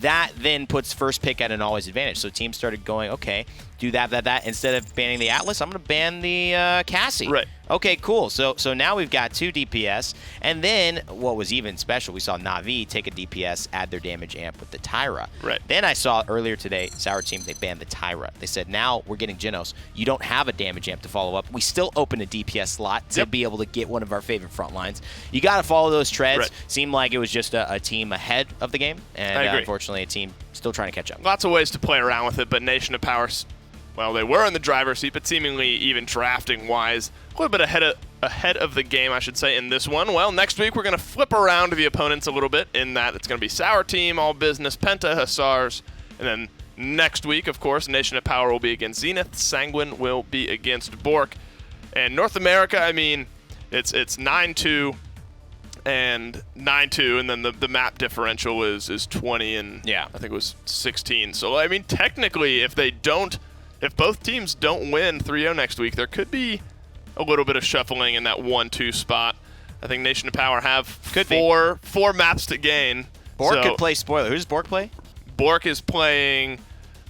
That then puts first pick at an always advantage. So teams started going, okay, do that. Instead of banning the Atlas, I'm going to ban the Cassie. Right. Okay, cool. So now we've got 2 DPS. And then what was even special, we saw Na'Vi take a DPS, add their damage amp with the Tyra. Right. Then I saw earlier today, Sour Team, they banned the Tyra. They said, now we're getting Genos. You don't have a damage amp to follow up. We still open a DPS slot to be able to get one of our favorite front lines. You got to follow those treads. Seemed like it was just a team ahead of the game. And unfortunately, a team still trying to catch up. Lots of ways to play around with it, but Nation of Power, well, they were in the driver's seat, but seemingly even drafting-wise, a little bit ahead ahead of the game, I should say, in this one? Well, next week we're going to flip around the opponents a little bit in that it's going to be Sour Team, All Business, Penta, Hussars, and then next week, of course, Nation of Power will be against Zenith, Sanguine will be against BOORK. And North America, I mean, it's 9-2 and 9-2, and then the map differential is 20 and I think it was 16. So, I mean, technically, if both teams don't win 3-0 next week, there could be a little bit of shuffling in that 1-2 spot. I think Nation of Power have four maps to gain. BOORK could play spoiler. Who does BOORK play? BOORK is playing...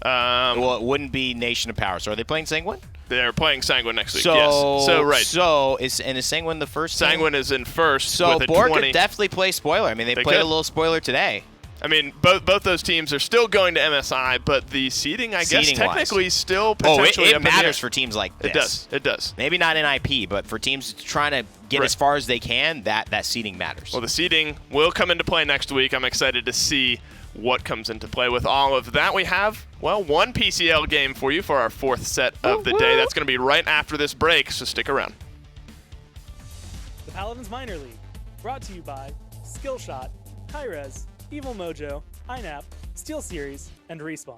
well, it wouldn't be Nation of Power. So are they playing Sanguine? They're playing Sanguine next week, yes. So, right. So, is Sanguine the first team? Sanguine is in first so with a BOORK 20. could definitely play spoiler. I mean, they played a little spoiler today. I mean, both those teams are still going to MSI, but the seeding, I guess, technically still potentially it matters for teams like this. It does. Maybe not in IP, but for teams trying to get as far as they can, that seeding matters. Well, the seeding will come into play next week. I'm excited to see what comes into play with all of that. We have, well, one PCL game for you for our fourth set of the day. That's going to be right after this break, so stick around. The Paladins Minor League, brought to you by Skillshot, Hi-Rez, Evil Mojo, INAP, SteelSeries, and Respawn.